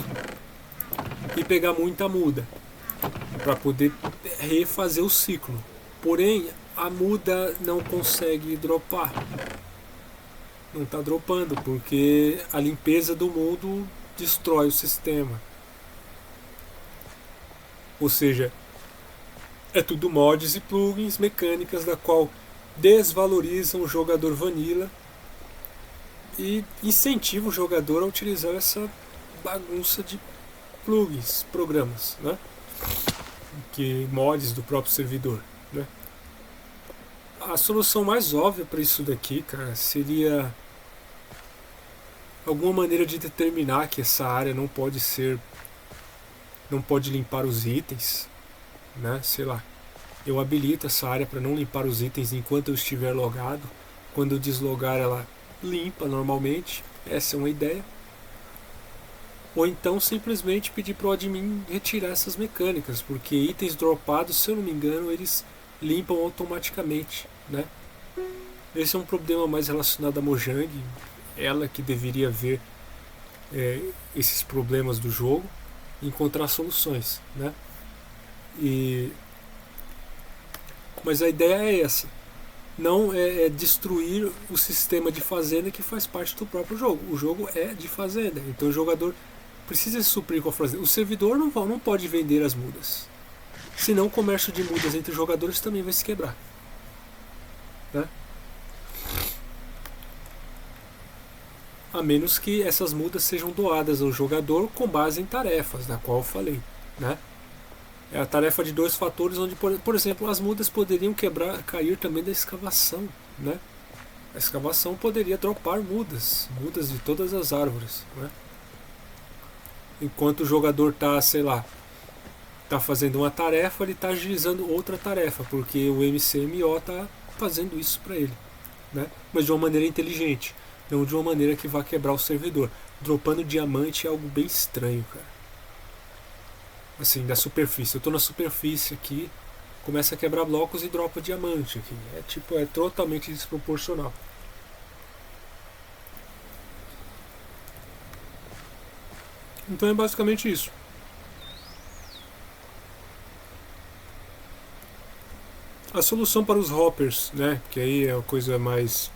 e pegar muita muda, para poder refazer o ciclo. Porém, a muda não consegue dropar. Não está dropando, porque a limpeza do mundo destrói o sistema. Ou seja, é tudo mods e plugins, mecânicas da qual desvalorizam o jogador vanilla e incentivam o jogador a utilizar essa bagunça de plugins, programas, né? Que mods do próprio servidor, né? A solução mais óbvia para isso daqui, cara, seria alguma maneira de determinar que essa área não pode limpar os itens, né? Sei lá, eu habilito essa área para não limpar os itens enquanto eu estiver logado. Quando eu deslogar, ela limpa normalmente. Essa é uma ideia. Ou então simplesmente pedir para o admin retirar essas mecânicas, porque itens dropados, se eu não me engano, eles limpam automaticamente, né? Esse é um problema mais relacionado a Mojang, ela que deveria ver esses problemas do jogo e encontrar soluções, né? Mas a ideia é essa, não é destruir o sistema de fazenda que faz parte do próprio jogo. O jogo é de fazenda, então o jogador precisa se suprir com a fazenda. O servidor não pode vender as mudas, senão o comércio de mudas entre os jogadores também vai se quebrar, né? A menos que essas mudas sejam doadas ao jogador com base em tarefas, da qual eu falei, né? É a tarefa de 2 fatores, onde, por exemplo, as mudas poderiam cair também da escavação, né? A escavação poderia dropar mudas de todas as árvores, né? Enquanto o jogador está, sei lá, está fazendo uma tarefa, ele está agilizando outra tarefa, porque o MCMO está fazendo isso para ele, né? Mas de uma maneira inteligente, não de uma maneira que vá quebrar o servidor. Dropando diamante é algo bem estranho, cara. Assim, da superfície. Eu estou na superfície aqui, começa a quebrar blocos e dropa diamante aqui. É totalmente desproporcional. Então é basicamente isso. A solução para os hoppers, né, que aí é uma coisa mais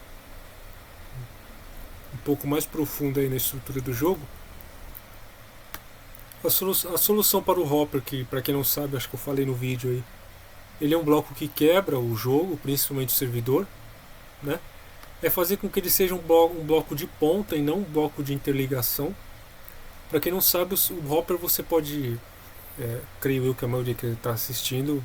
um pouco mais profunda aí na estrutura do jogo. A solução para o hopper, que para quem não sabe, acho que eu falei no vídeo aí, ele é um bloco que quebra o jogo, principalmente o servidor, né? É fazer com que ele seja um bloco de ponta e não um bloco de interligação. Para quem não sabe, o hopper você pode, creio eu que a maioria que está assistindo,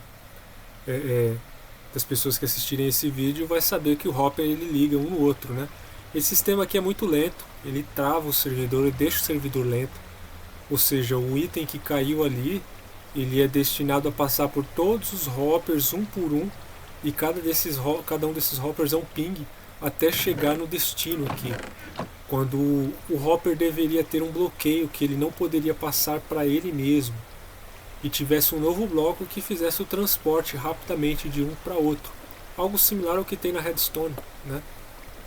das pessoas que assistirem esse vídeo, vai saber que o hopper ele liga um no outro, né? Esse sistema aqui é muito lento, ele trava o servidor, ele deixa o servidor lento. Ou seja, o item que caiu ali, ele é destinado a passar por todos os hoppers um por um, e cada um desses hoppers é um ping até chegar no destino aqui. Quando o hopper deveria ter um bloqueio que ele não poderia passar para ele mesmo, e tivesse um novo bloco que fizesse o transporte rapidamente de um para outro. Algo similar ao que tem na Redstone, né?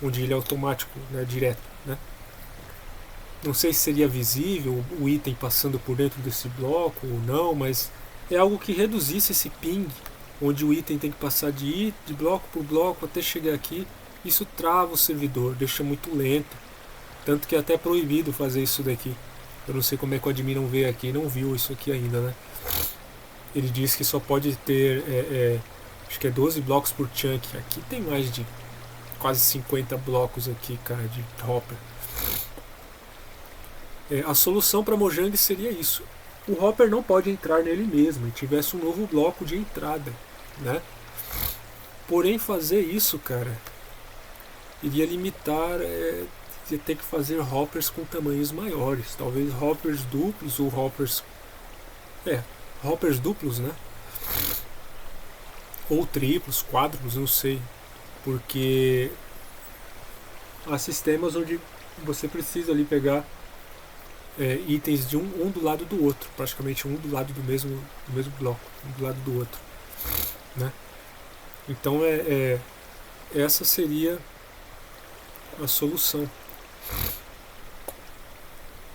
Onde ele é automático, né? Direto, né? Não sei se seria visível o item passando por dentro desse bloco ou não, mas é algo que reduzisse esse ping, onde o item tem que passar de bloco por bloco até chegar aqui. Isso trava o servidor, deixa muito lento. Tanto que é até proibido fazer isso daqui. Eu não sei como é que o admin não vê aqui, não viu isso aqui ainda, né? Ele diz que só pode ter, acho que é 12 blocos por chunk. Aqui tem mais de quase 50 blocos aqui, cara, de hopper. A solução para Mojang seria isso. O hopper não pode entrar nele mesmo e tivesse um novo bloco de entrada, né? Porém, fazer isso, cara, iria limitar, ia ter que fazer hoppers com tamanhos maiores, talvez hoppers duplos ou hoppers duplos, né? Ou triplos, quádruplos, não sei, porque há sistemas onde você precisa ali pegar itens de um do lado do outro, praticamente um do lado do mesmo bloco, um do lado do outro, né? Então essa seria a solução,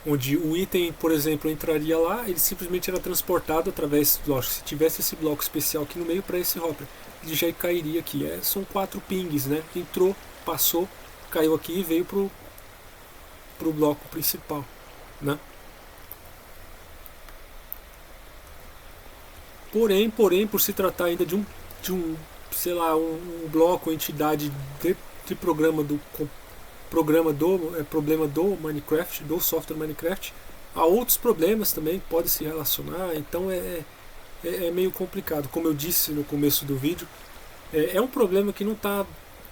onde o item, por exemplo, entraria lá, ele simplesmente era transportado através, lógico, se tivesse esse bloco especial aqui no meio para esse hopper, ele já cairia aqui. São 4 pings, né? Entrou, passou, caiu aqui e veio pro bloco principal, né? Porém, por se tratar ainda de um sei lá, um bloco, entidade de problema do Minecraft, do software Minecraft, há outros problemas também que podem se relacionar. Então é meio complicado. Como eu disse no começo do vídeo, é um problema que não está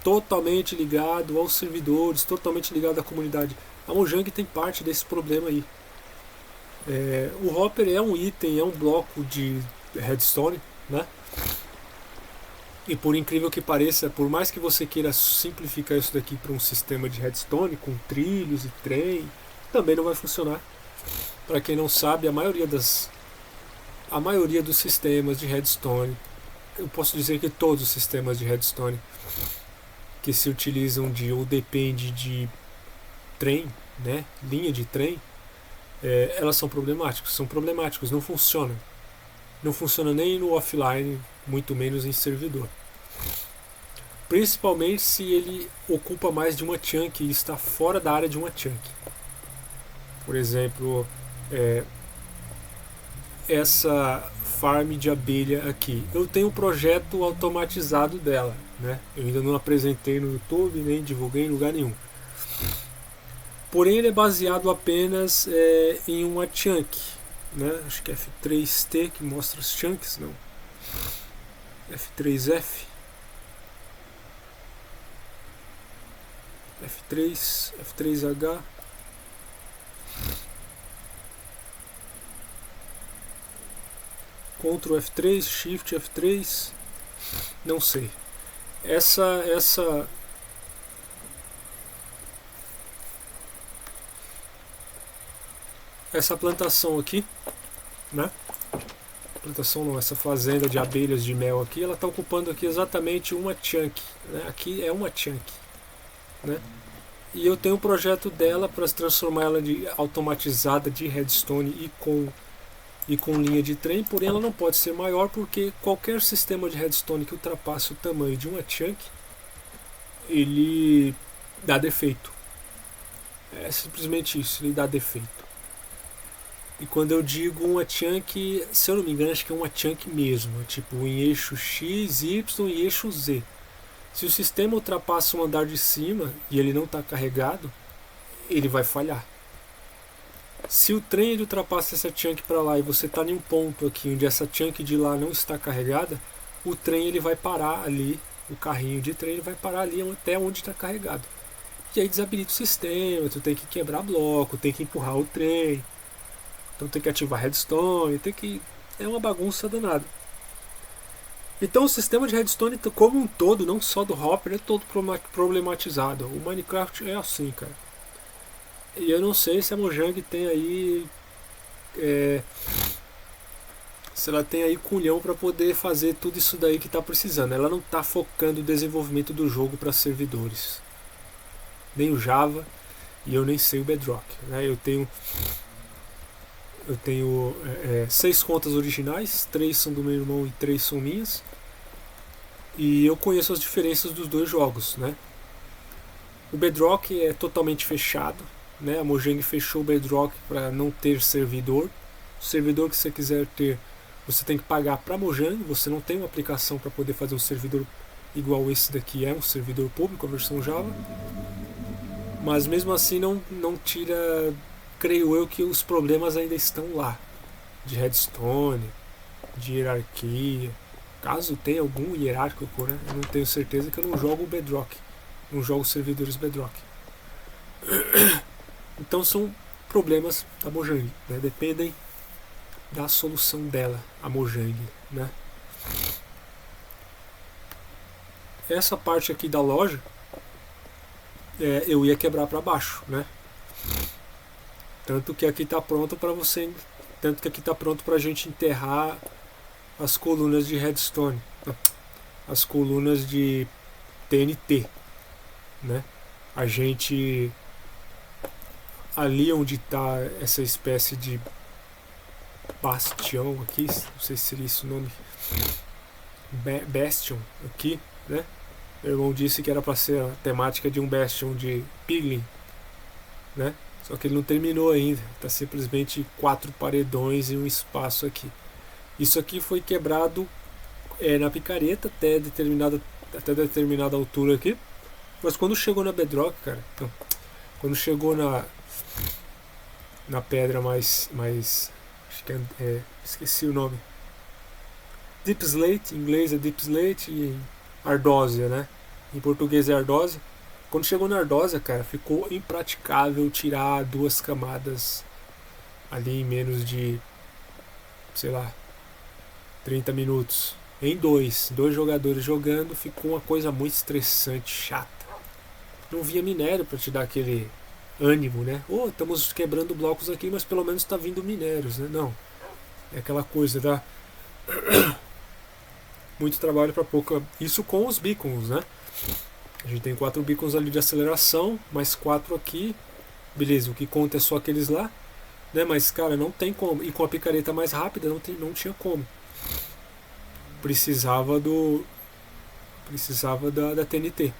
totalmente ligado aos servidores, totalmente ligado à comunidade. A Mojang tem parte desse problema aí. O hopper é um item, é um bloco de redstone, né? E por incrível que pareça, por mais que você queira simplificar isso daqui para um sistema de redstone com trilhos e trem, também não vai funcionar. Para quem não sabe, a maioria dos sistemas de redstone, eu posso dizer que todos os sistemas de redstone que se utilizam ou depende de trem, né, linha de trem, elas são problemáticos, não funcionam. Não funciona nem no offline, muito menos em servidor. Principalmente se ele ocupa mais de uma chunk e está fora da área de uma chunk. Por exemplo, essa farm de abelha aqui. Eu tenho um projeto automatizado dela, né? Eu ainda não apresentei no YouTube, nem divulguei em lugar nenhum. Porém, ele é baseado apenas em uma chunk. né? Acho que é F3T que mostra os chunks, não. F3F. F3, F3H. Ctrl F3, Shift F3. Não sei. Essa plantação aqui, né? Plantação não, essa fazenda de abelhas de mel aqui, ela está ocupando aqui exatamente uma chunk, né? Aqui é uma chunk, né? E eu tenho um projeto dela para transformar ela de automatizada de redstone e com linha de trem, porém ela não pode ser maior porque qualquer sistema de redstone que ultrapasse o tamanho de uma chunk, ele dá defeito. É simplesmente isso, ele dá defeito. E quando eu digo uma chunk, se eu não me engano, acho que é uma chunk mesmo, tipo em eixo X, Y e eixo Z. Se o sistema ultrapassa um andar de cima e ele não está carregado, ele vai falhar. Se o trem ele ultrapassa essa chunk para lá e você está em um ponto aqui onde essa chunk de lá não está carregada, o trem ele vai parar ali, o carrinho de trem ele vai parar ali até onde está carregado. E aí desabilita o sistema, tu tem que quebrar bloco, tem que empurrar o trem, então tem que ativar redstone, tem que... é uma bagunça danada. Então o sistema de redstone como um todo, não só do Hopper, é todo problematizado. O Minecraft é assim, cara. E eu não sei se a Mojang tem aí... se ela tem aí culhão para poder fazer tudo isso daí que está precisando. Ela não está focando o desenvolvimento do jogo para servidores. Nem o Java e eu nem sei o Bedrock, né? Eu tenho 6 contas originais, 3 são do meu irmão e 3 são minhas. E eu conheço as diferenças dos dois jogos, né? O Bedrock é totalmente fechado, né? A Mojang fechou o Bedrock para não ter servidor. O servidor que você quiser ter, você tem que pagar para a Mojang. Você não tem uma aplicação para poder fazer um servidor igual esse daqui é um servidor público, a versão Java. Mas mesmo assim não tira, creio eu, que os problemas ainda estão lá, de redstone, de hierarquia, caso tenha algum hierárquico, né? Eu não tenho certeza, que eu não jogo Bedrock, não jogo servidores Bedrock. Então são problemas da Mojang, né? Dependem da solução dela, a Mojang, né? Essa parte aqui da loja eu ia quebrar para baixo, né? Tanto que aqui está pronto para você, tanto que aqui está pronto para a gente enterrar as colunas de redstone, as colunas de TNT, né? A gente ali onde está essa espécie de bastião aqui, não sei se seria esse o nome, bastion aqui, né? Meu irmão disse que era para ser a temática de um bastion de Piglin, né? Só que ele não terminou ainda, está simplesmente 4 paredões e um espaço aqui. Isso aqui foi quebrado na picareta até determinada altura aqui, mas quando chegou na Bedrock, cara, não, quando chegou na pedra mais acho que esqueci o nome, Deep Slate, em inglês é Deep Slate e Ardósia, né? Em português é Ardósia. Quando chegou na Ardósia, cara, ficou impraticável tirar 2 camadas ali em menos de, sei lá, 30 minutos. Em dois jogadores jogando, ficou uma coisa muito estressante, chata. Não via minério para te dar aquele ânimo, né? Estamos quebrando blocos aqui, mas pelo menos está vindo minérios, né? Não. É aquela coisa da... muito trabalho para pouco. Isso com os beacons, né? A gente tem 4 beacons ali de aceleração, mais 4 aqui. Beleza, o que conta é só aqueles lá, né? Mas, cara, não tem como. E com a picareta mais rápida não tinha como. Precisava da TNT.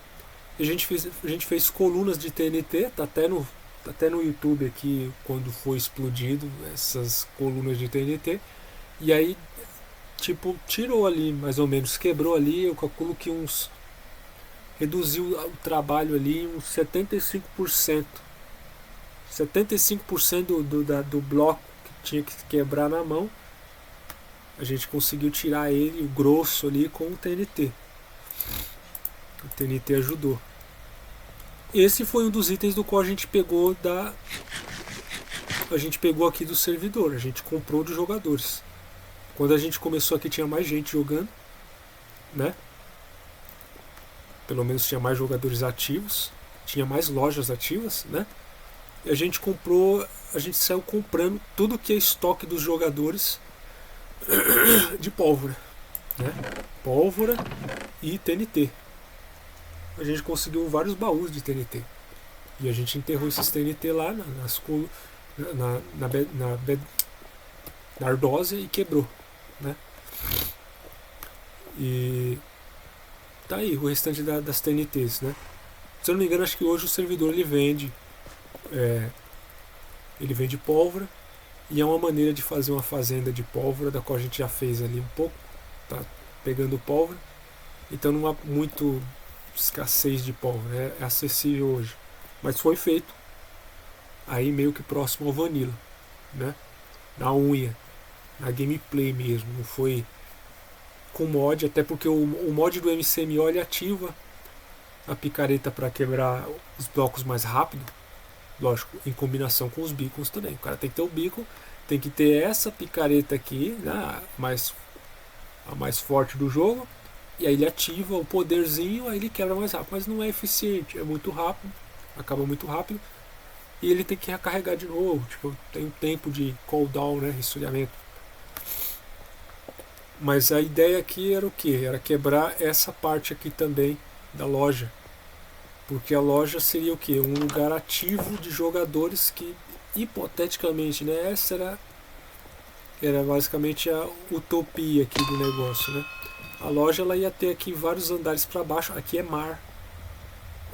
A gente fez colunas de TNT, tá até no YouTube aqui quando foi explodido essas colunas de TNT. E aí, tipo, tirou ali, mais ou menos, quebrou ali, eu calculo que reduziu o trabalho ali uns 75%. 75% do bloco que tinha que quebrar na mão. A gente conseguiu tirar ele, o grosso ali, com o TNT. O TNT ajudou. Esse foi um dos itens do qual a gente pegou aqui do servidor. A gente comprou dos jogadores. Quando a gente começou aqui tinha mais gente jogando, né? Pelo menos tinha mais jogadores ativos, tinha mais lojas ativas, né? E a gente saiu comprando tudo que é estoque dos jogadores de pólvora, né? Pólvora e TNT. A gente conseguiu vários baús de TNT. E a gente enterrou esses TNT lá na ardósia e quebrou, né? E tá aí o restante das TNTs, né? Se eu não me engano, acho que hoje o servidor ele vende pólvora, e é uma maneira de fazer uma fazenda de pólvora, da qual a gente já fez ali um pouco, tá pegando pólvora, então não há muito escassez de pólvora, é acessível hoje, mas foi feito aí meio que próximo ao Vanilla, né? Na unha, na gameplay mesmo, não foi com mod, até porque o mod do MCMO ele ativa a picareta para quebrar os blocos mais rápido, lógico, em combinação com os beacons também. O cara tem que ter o beacon, tem que ter essa picareta aqui, né, a mais forte do jogo, e aí ele ativa o poderzinho, aí ele quebra mais rápido, mas não é eficiente, é muito rápido, acaba muito rápido, e ele tem que recarregar de novo, tipo, tem um tempo de cooldown, né, resfriamento. Mas a ideia aqui era o que? Era quebrar essa parte aqui também da loja. Porque a loja seria o que? Um lugar ativo de jogadores que, hipoteticamente, né? Essa era basicamente a utopia aqui do negócio, né? A loja ela ia ter aqui vários andares para baixo. Aqui é mar.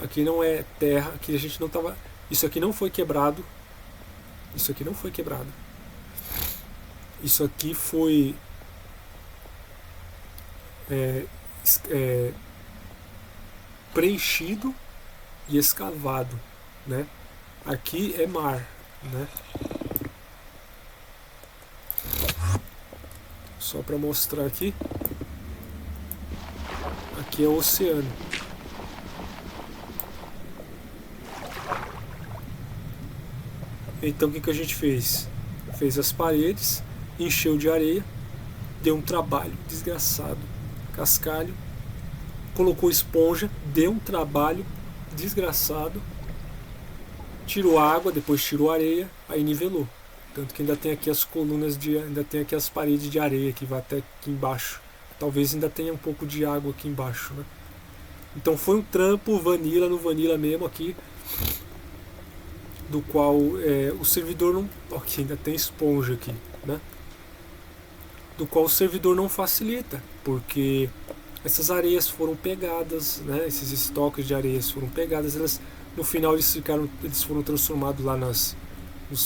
Aqui não é terra. Aqui a gente não tava... Isso aqui não foi quebrado. Isso aqui não foi quebrado. Isso aqui foi... preenchido e escavado, né? Aqui é mar, né? Só para mostrar aqui. Aqui é o oceano. Então o que a gente fez? Fez as paredes, encheu de areia, deu um trabalho desgraçado. Cascalho, colocou esponja, deu um trabalho desgraçado, tirou água, depois tirou areia, aí nivelou. Tanto que ainda tem aqui as colunas ainda tem aqui as paredes de areia que vai até aqui embaixo. Talvez ainda tenha um pouco de água aqui embaixo, né? Então foi um trampo Vanilla, no Vanilla mesmo aqui, do qual o servidor não... Aqui ainda tem esponja aqui, né? Do qual o servidor não facilita, porque essas areias foram pegadas, né? Esses estoques de areias foram pegadas, elas, no final eles foram transformados lá nos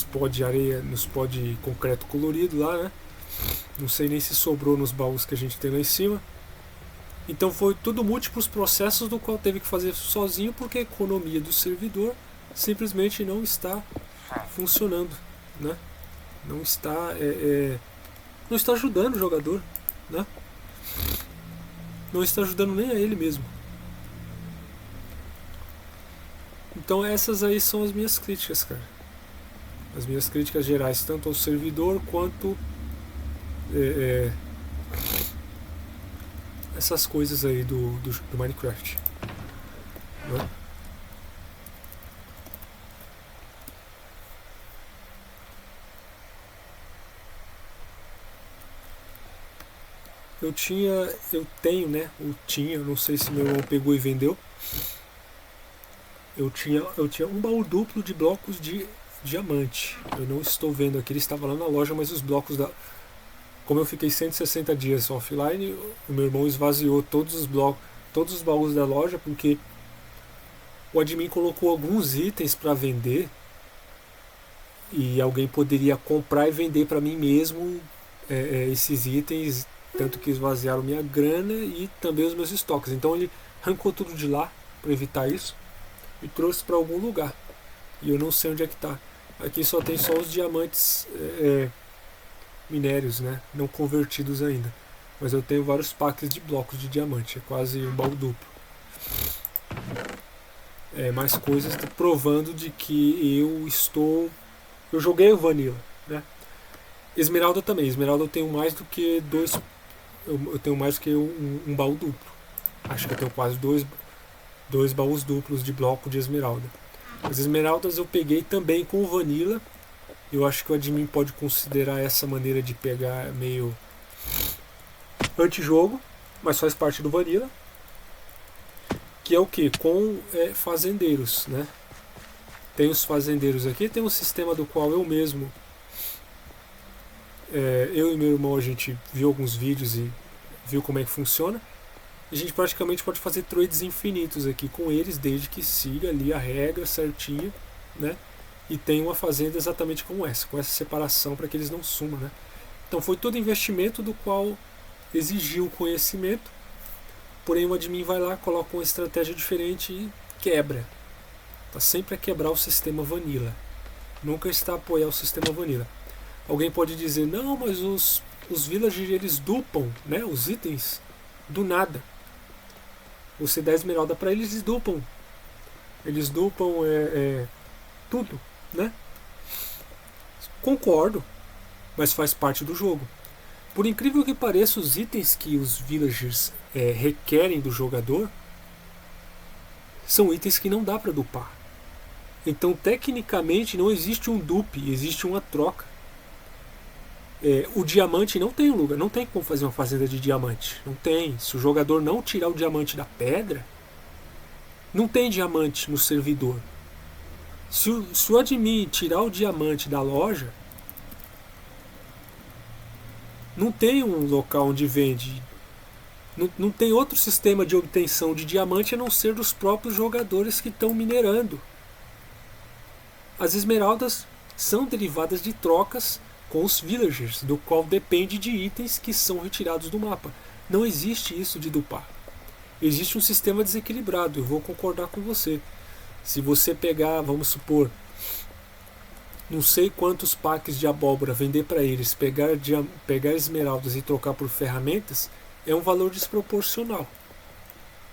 pó de areia, nos pó de concreto colorido lá, né? Não sei nem se sobrou nos baús que a gente tem lá em cima. Então foi tudo múltiplos processos do qual teve que fazer sozinho, porque a economia do servidor simplesmente não está funcionando, né? Não está não está ajudando o jogador, né? Não está ajudando nem a ele mesmo. Então essas aí são as minhas críticas, cara. As minhas críticas gerais, tanto ao servidor quanto essas coisas aí do Minecraft, né? Eu tenho, não sei se meu irmão pegou e vendeu. Eu tinha um baú duplo de blocos de diamante. Eu não estou vendo aqui, ele estava lá na loja, mas os blocos como eu fiquei 160 dias offline, o meu irmão esvaziou todos os baús da loja, porque o admin colocou alguns itens para vender e alguém poderia comprar e vender para mim mesmo esses itens, tanto que esvaziaram minha grana e também os meus estoques. Então ele arrancou tudo de lá para evitar isso e trouxe para algum lugar. E eu não sei onde é que está. Aqui só tem só os diamantes minérios, né, não convertidos ainda. Mas eu tenho vários packs de blocos de diamante, é quase um baú duplo. Mais coisas provando de que eu joguei o Vanilla, né? Esmeralda também. Esmeralda eu tenho mais do que dois. Eu tenho mais do que um baú duplo. Acho que eu tenho quase dois baús duplos de bloco de esmeralda. As esmeraldas eu peguei também com o Vanilla. Eu acho que o admin pode considerar essa maneira de pegar meio antijogo, mas faz parte do Vanilla. Que é o que? Com fazendeiros, né? Tem os fazendeiros aqui, tem um sistema do qual eu mesmo, eu e meu irmão, a gente viu alguns vídeos e viu como é que funciona. A gente praticamente pode fazer trades infinitos aqui com eles, desde que siga ali a regra certinha, né? E tem uma fazenda exatamente como essa, com essa separação para que eles não sumam, né? Então foi todo investimento do qual exigiu conhecimento, porém o admin vai lá, coloca uma estratégia diferente e quebra. Está sempre a quebrar o sistema Vanilla. Nunca está a apoiar o sistema Vanilla. Alguém pode dizer, não, mas os villagers eles dupam, né, os itens do nada. Você dá esmeralda para eles, eles dupam. Eles dupam tudo, né? Concordo, mas faz parte do jogo. Por incrível que pareça, os itens que os villagers requerem do jogador são itens que não dá para dupar. Então, tecnicamente, não existe um dupe, existe uma troca. O diamante não tem um lugar, não tem como fazer uma fazenda de diamante. Não tem. Se o jogador não tirar o diamante da pedra, não tem diamante no servidor. Se o admin tirar o diamante da loja, não tem um local onde vende. Não tem outro sistema de obtenção de diamante a não ser dos próprios jogadores que estão minerando. As esmeraldas são derivadas de trocas com os villagers, do qual depende de itens que são retirados do mapa. Não existe isso de dupar. Existe um sistema desequilibrado, eu vou concordar com você. Se você pegar, vamos supor, não sei quantos packs de abóbora, vender para eles, pegar esmeraldas e trocar por ferramentas, é um valor desproporcional.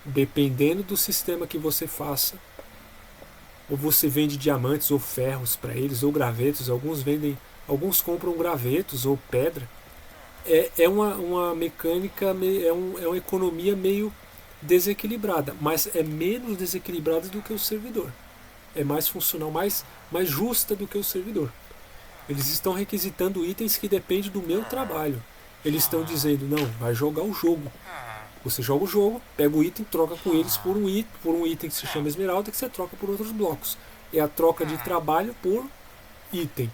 Dependendo do sistema que você faça, ou você vende diamantes ou ferros para eles, ou gravetos, alguns compram gravetos ou pedra. É uma mecânica, é uma economia meio desequilibrada, mas é menos desequilibrada do que o servidor. É mais funcional, mais justa do que o servidor. Eles estão requisitando itens que dependem do meu trabalho. Eles estão dizendo, não, vai jogar o jogo. Você joga o jogo, pega o item, troca com eles por um item que se chama esmeralda, que você troca por outros blocos. É a troca de trabalho por item.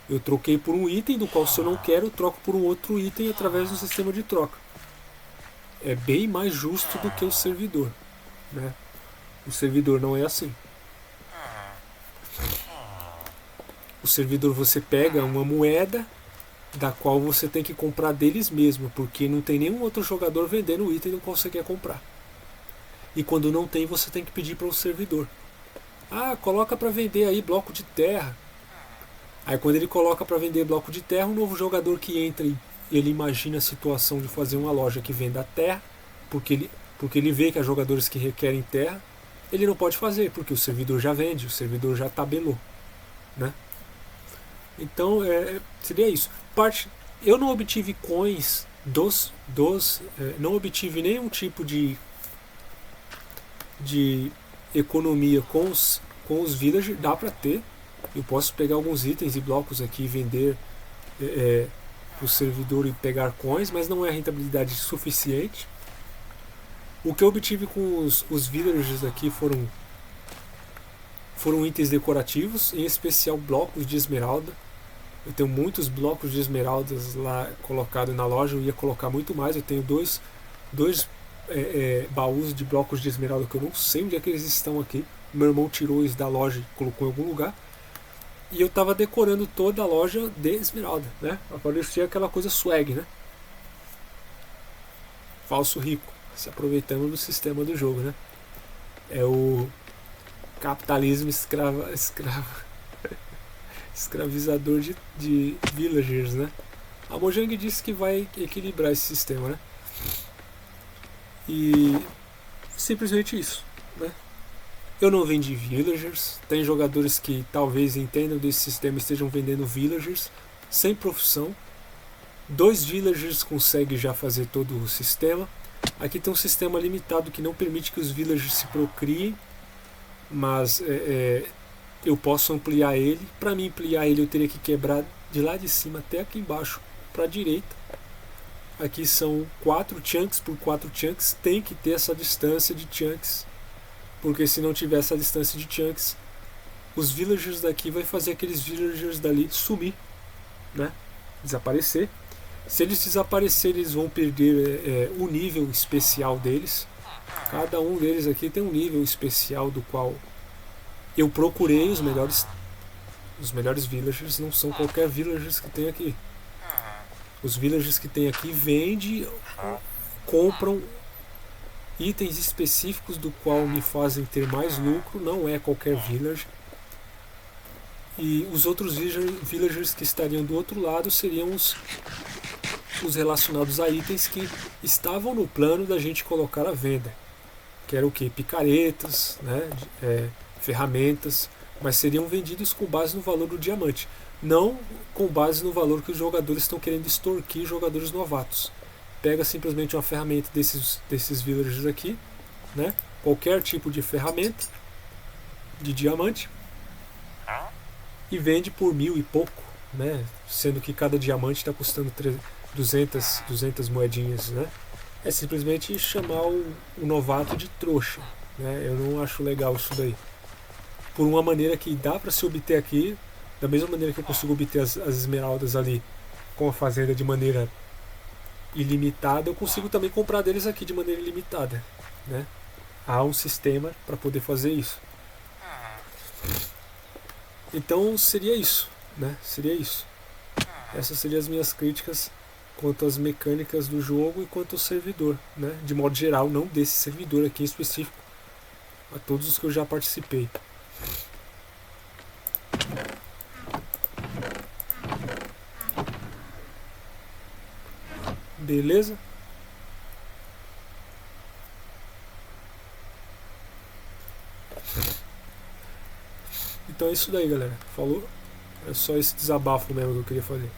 Eu troquei por um item do qual, se eu não quero, eu troco por um outro item através do sistema de troca. É bem mais justo do que o servidor, né? O servidor não é assim. O servidor, você pega uma moeda da qual você tem que comprar deles mesmo, porque não tem nenhum outro jogador vendendo o item do qual você quer comprar. E quando não tem, você tem que pedir para o servidor. Coloca para vender aí bloco de terra. Aí quando ele coloca para vender bloco de terra, um novo jogador que entra e ele imagina a situação de fazer uma loja que venda terra, porque ele vê que há jogadores que requerem terra, ele não pode fazer, porque o servidor já vende, o servidor já tabelou, né? Então seria isso. Eu não obtive coins não obtive nenhum tipo de economia com os villagers. Dá para ter. Eu posso pegar alguns itens e blocos aqui e vender para o servidor e pegar coins, mas não é rentabilidade suficiente. O que eu obtive com os villagers aqui foram itens decorativos, em especial blocos de esmeralda. Eu tenho muitos blocos de esmeraldas lá colocados na loja, eu ia colocar muito mais. Eu tenho dois baús de blocos de esmeralda que eu não sei onde é que eles estão aqui. Meu irmão tirou eles da loja e colocou em algum lugar. E eu estava decorando toda a loja de esmeralda, né? Aparecia aquela coisa swag, né? Falso rico, se aproveitando do sistema do jogo, né? É o capitalismo escravizador de villagers, né? A Mojang disse que vai equilibrar esse sistema, né? E simplesmente isso, né? Eu não vendi villagers. Tem jogadores que talvez entendam desse sistema e estejam vendendo villagers sem profissão. 2 villagers conseguem já fazer todo o sistema. Aqui tem um sistema limitado que não permite que os villagers se procriem, mas eu posso ampliar ele. Para mim ampliar ele eu teria que quebrar de lá de cima até aqui embaixo para a direita. Aqui são 4 chunks por 4 chunks. Tem que ter essa distância de chunks, porque se não tiver essa distância de chunks, os villagers daqui vai fazer aqueles villagers dali sumir, né? Desaparecer. Se eles desaparecerem, eles vão perder o nível especial deles. Cada um deles aqui tem um nível especial do qual eu procurei os melhores villagers. Não são qualquer villagers que tem aqui. Os villagers que tem aqui vendem, compram itens específicos do qual me fazem ter mais lucro. Não é qualquer village. E os outros villagers que estariam do outro lado seriam os relacionados a itens que estavam no plano da gente colocar à venda, que era o que? Picaretas, né? Ferramentas, mas seriam vendidos com base no valor do diamante, não com base no valor que os jogadores estão querendo extorquir jogadores novatos. Pega simplesmente uma ferramenta desses villagers aqui, né? Qualquer tipo de ferramenta de diamante, e vende por 1000 e pouco, né? Sendo que cada diamante está custando 200 moedinhas, né? É simplesmente chamar o novato de trouxa, né? Eu não acho legal isso daí. Por uma maneira que dá para se obter aqui, da mesma maneira que eu consigo obter as esmeraldas ali com a fazenda de maneira ilimitada, eu consigo também comprar deles aqui de maneira ilimitada, né? Há um sistema para poder fazer isso. Então seria isso, né? Seria isso. Essas seriam as minhas críticas quanto às mecânicas do jogo e quanto ao servidor, né? De modo geral, não desse servidor aqui em específico, a todos os que eu já participei. Beleza? Então é isso daí, galera. Falou? É só esse desabafo mesmo que eu queria fazer.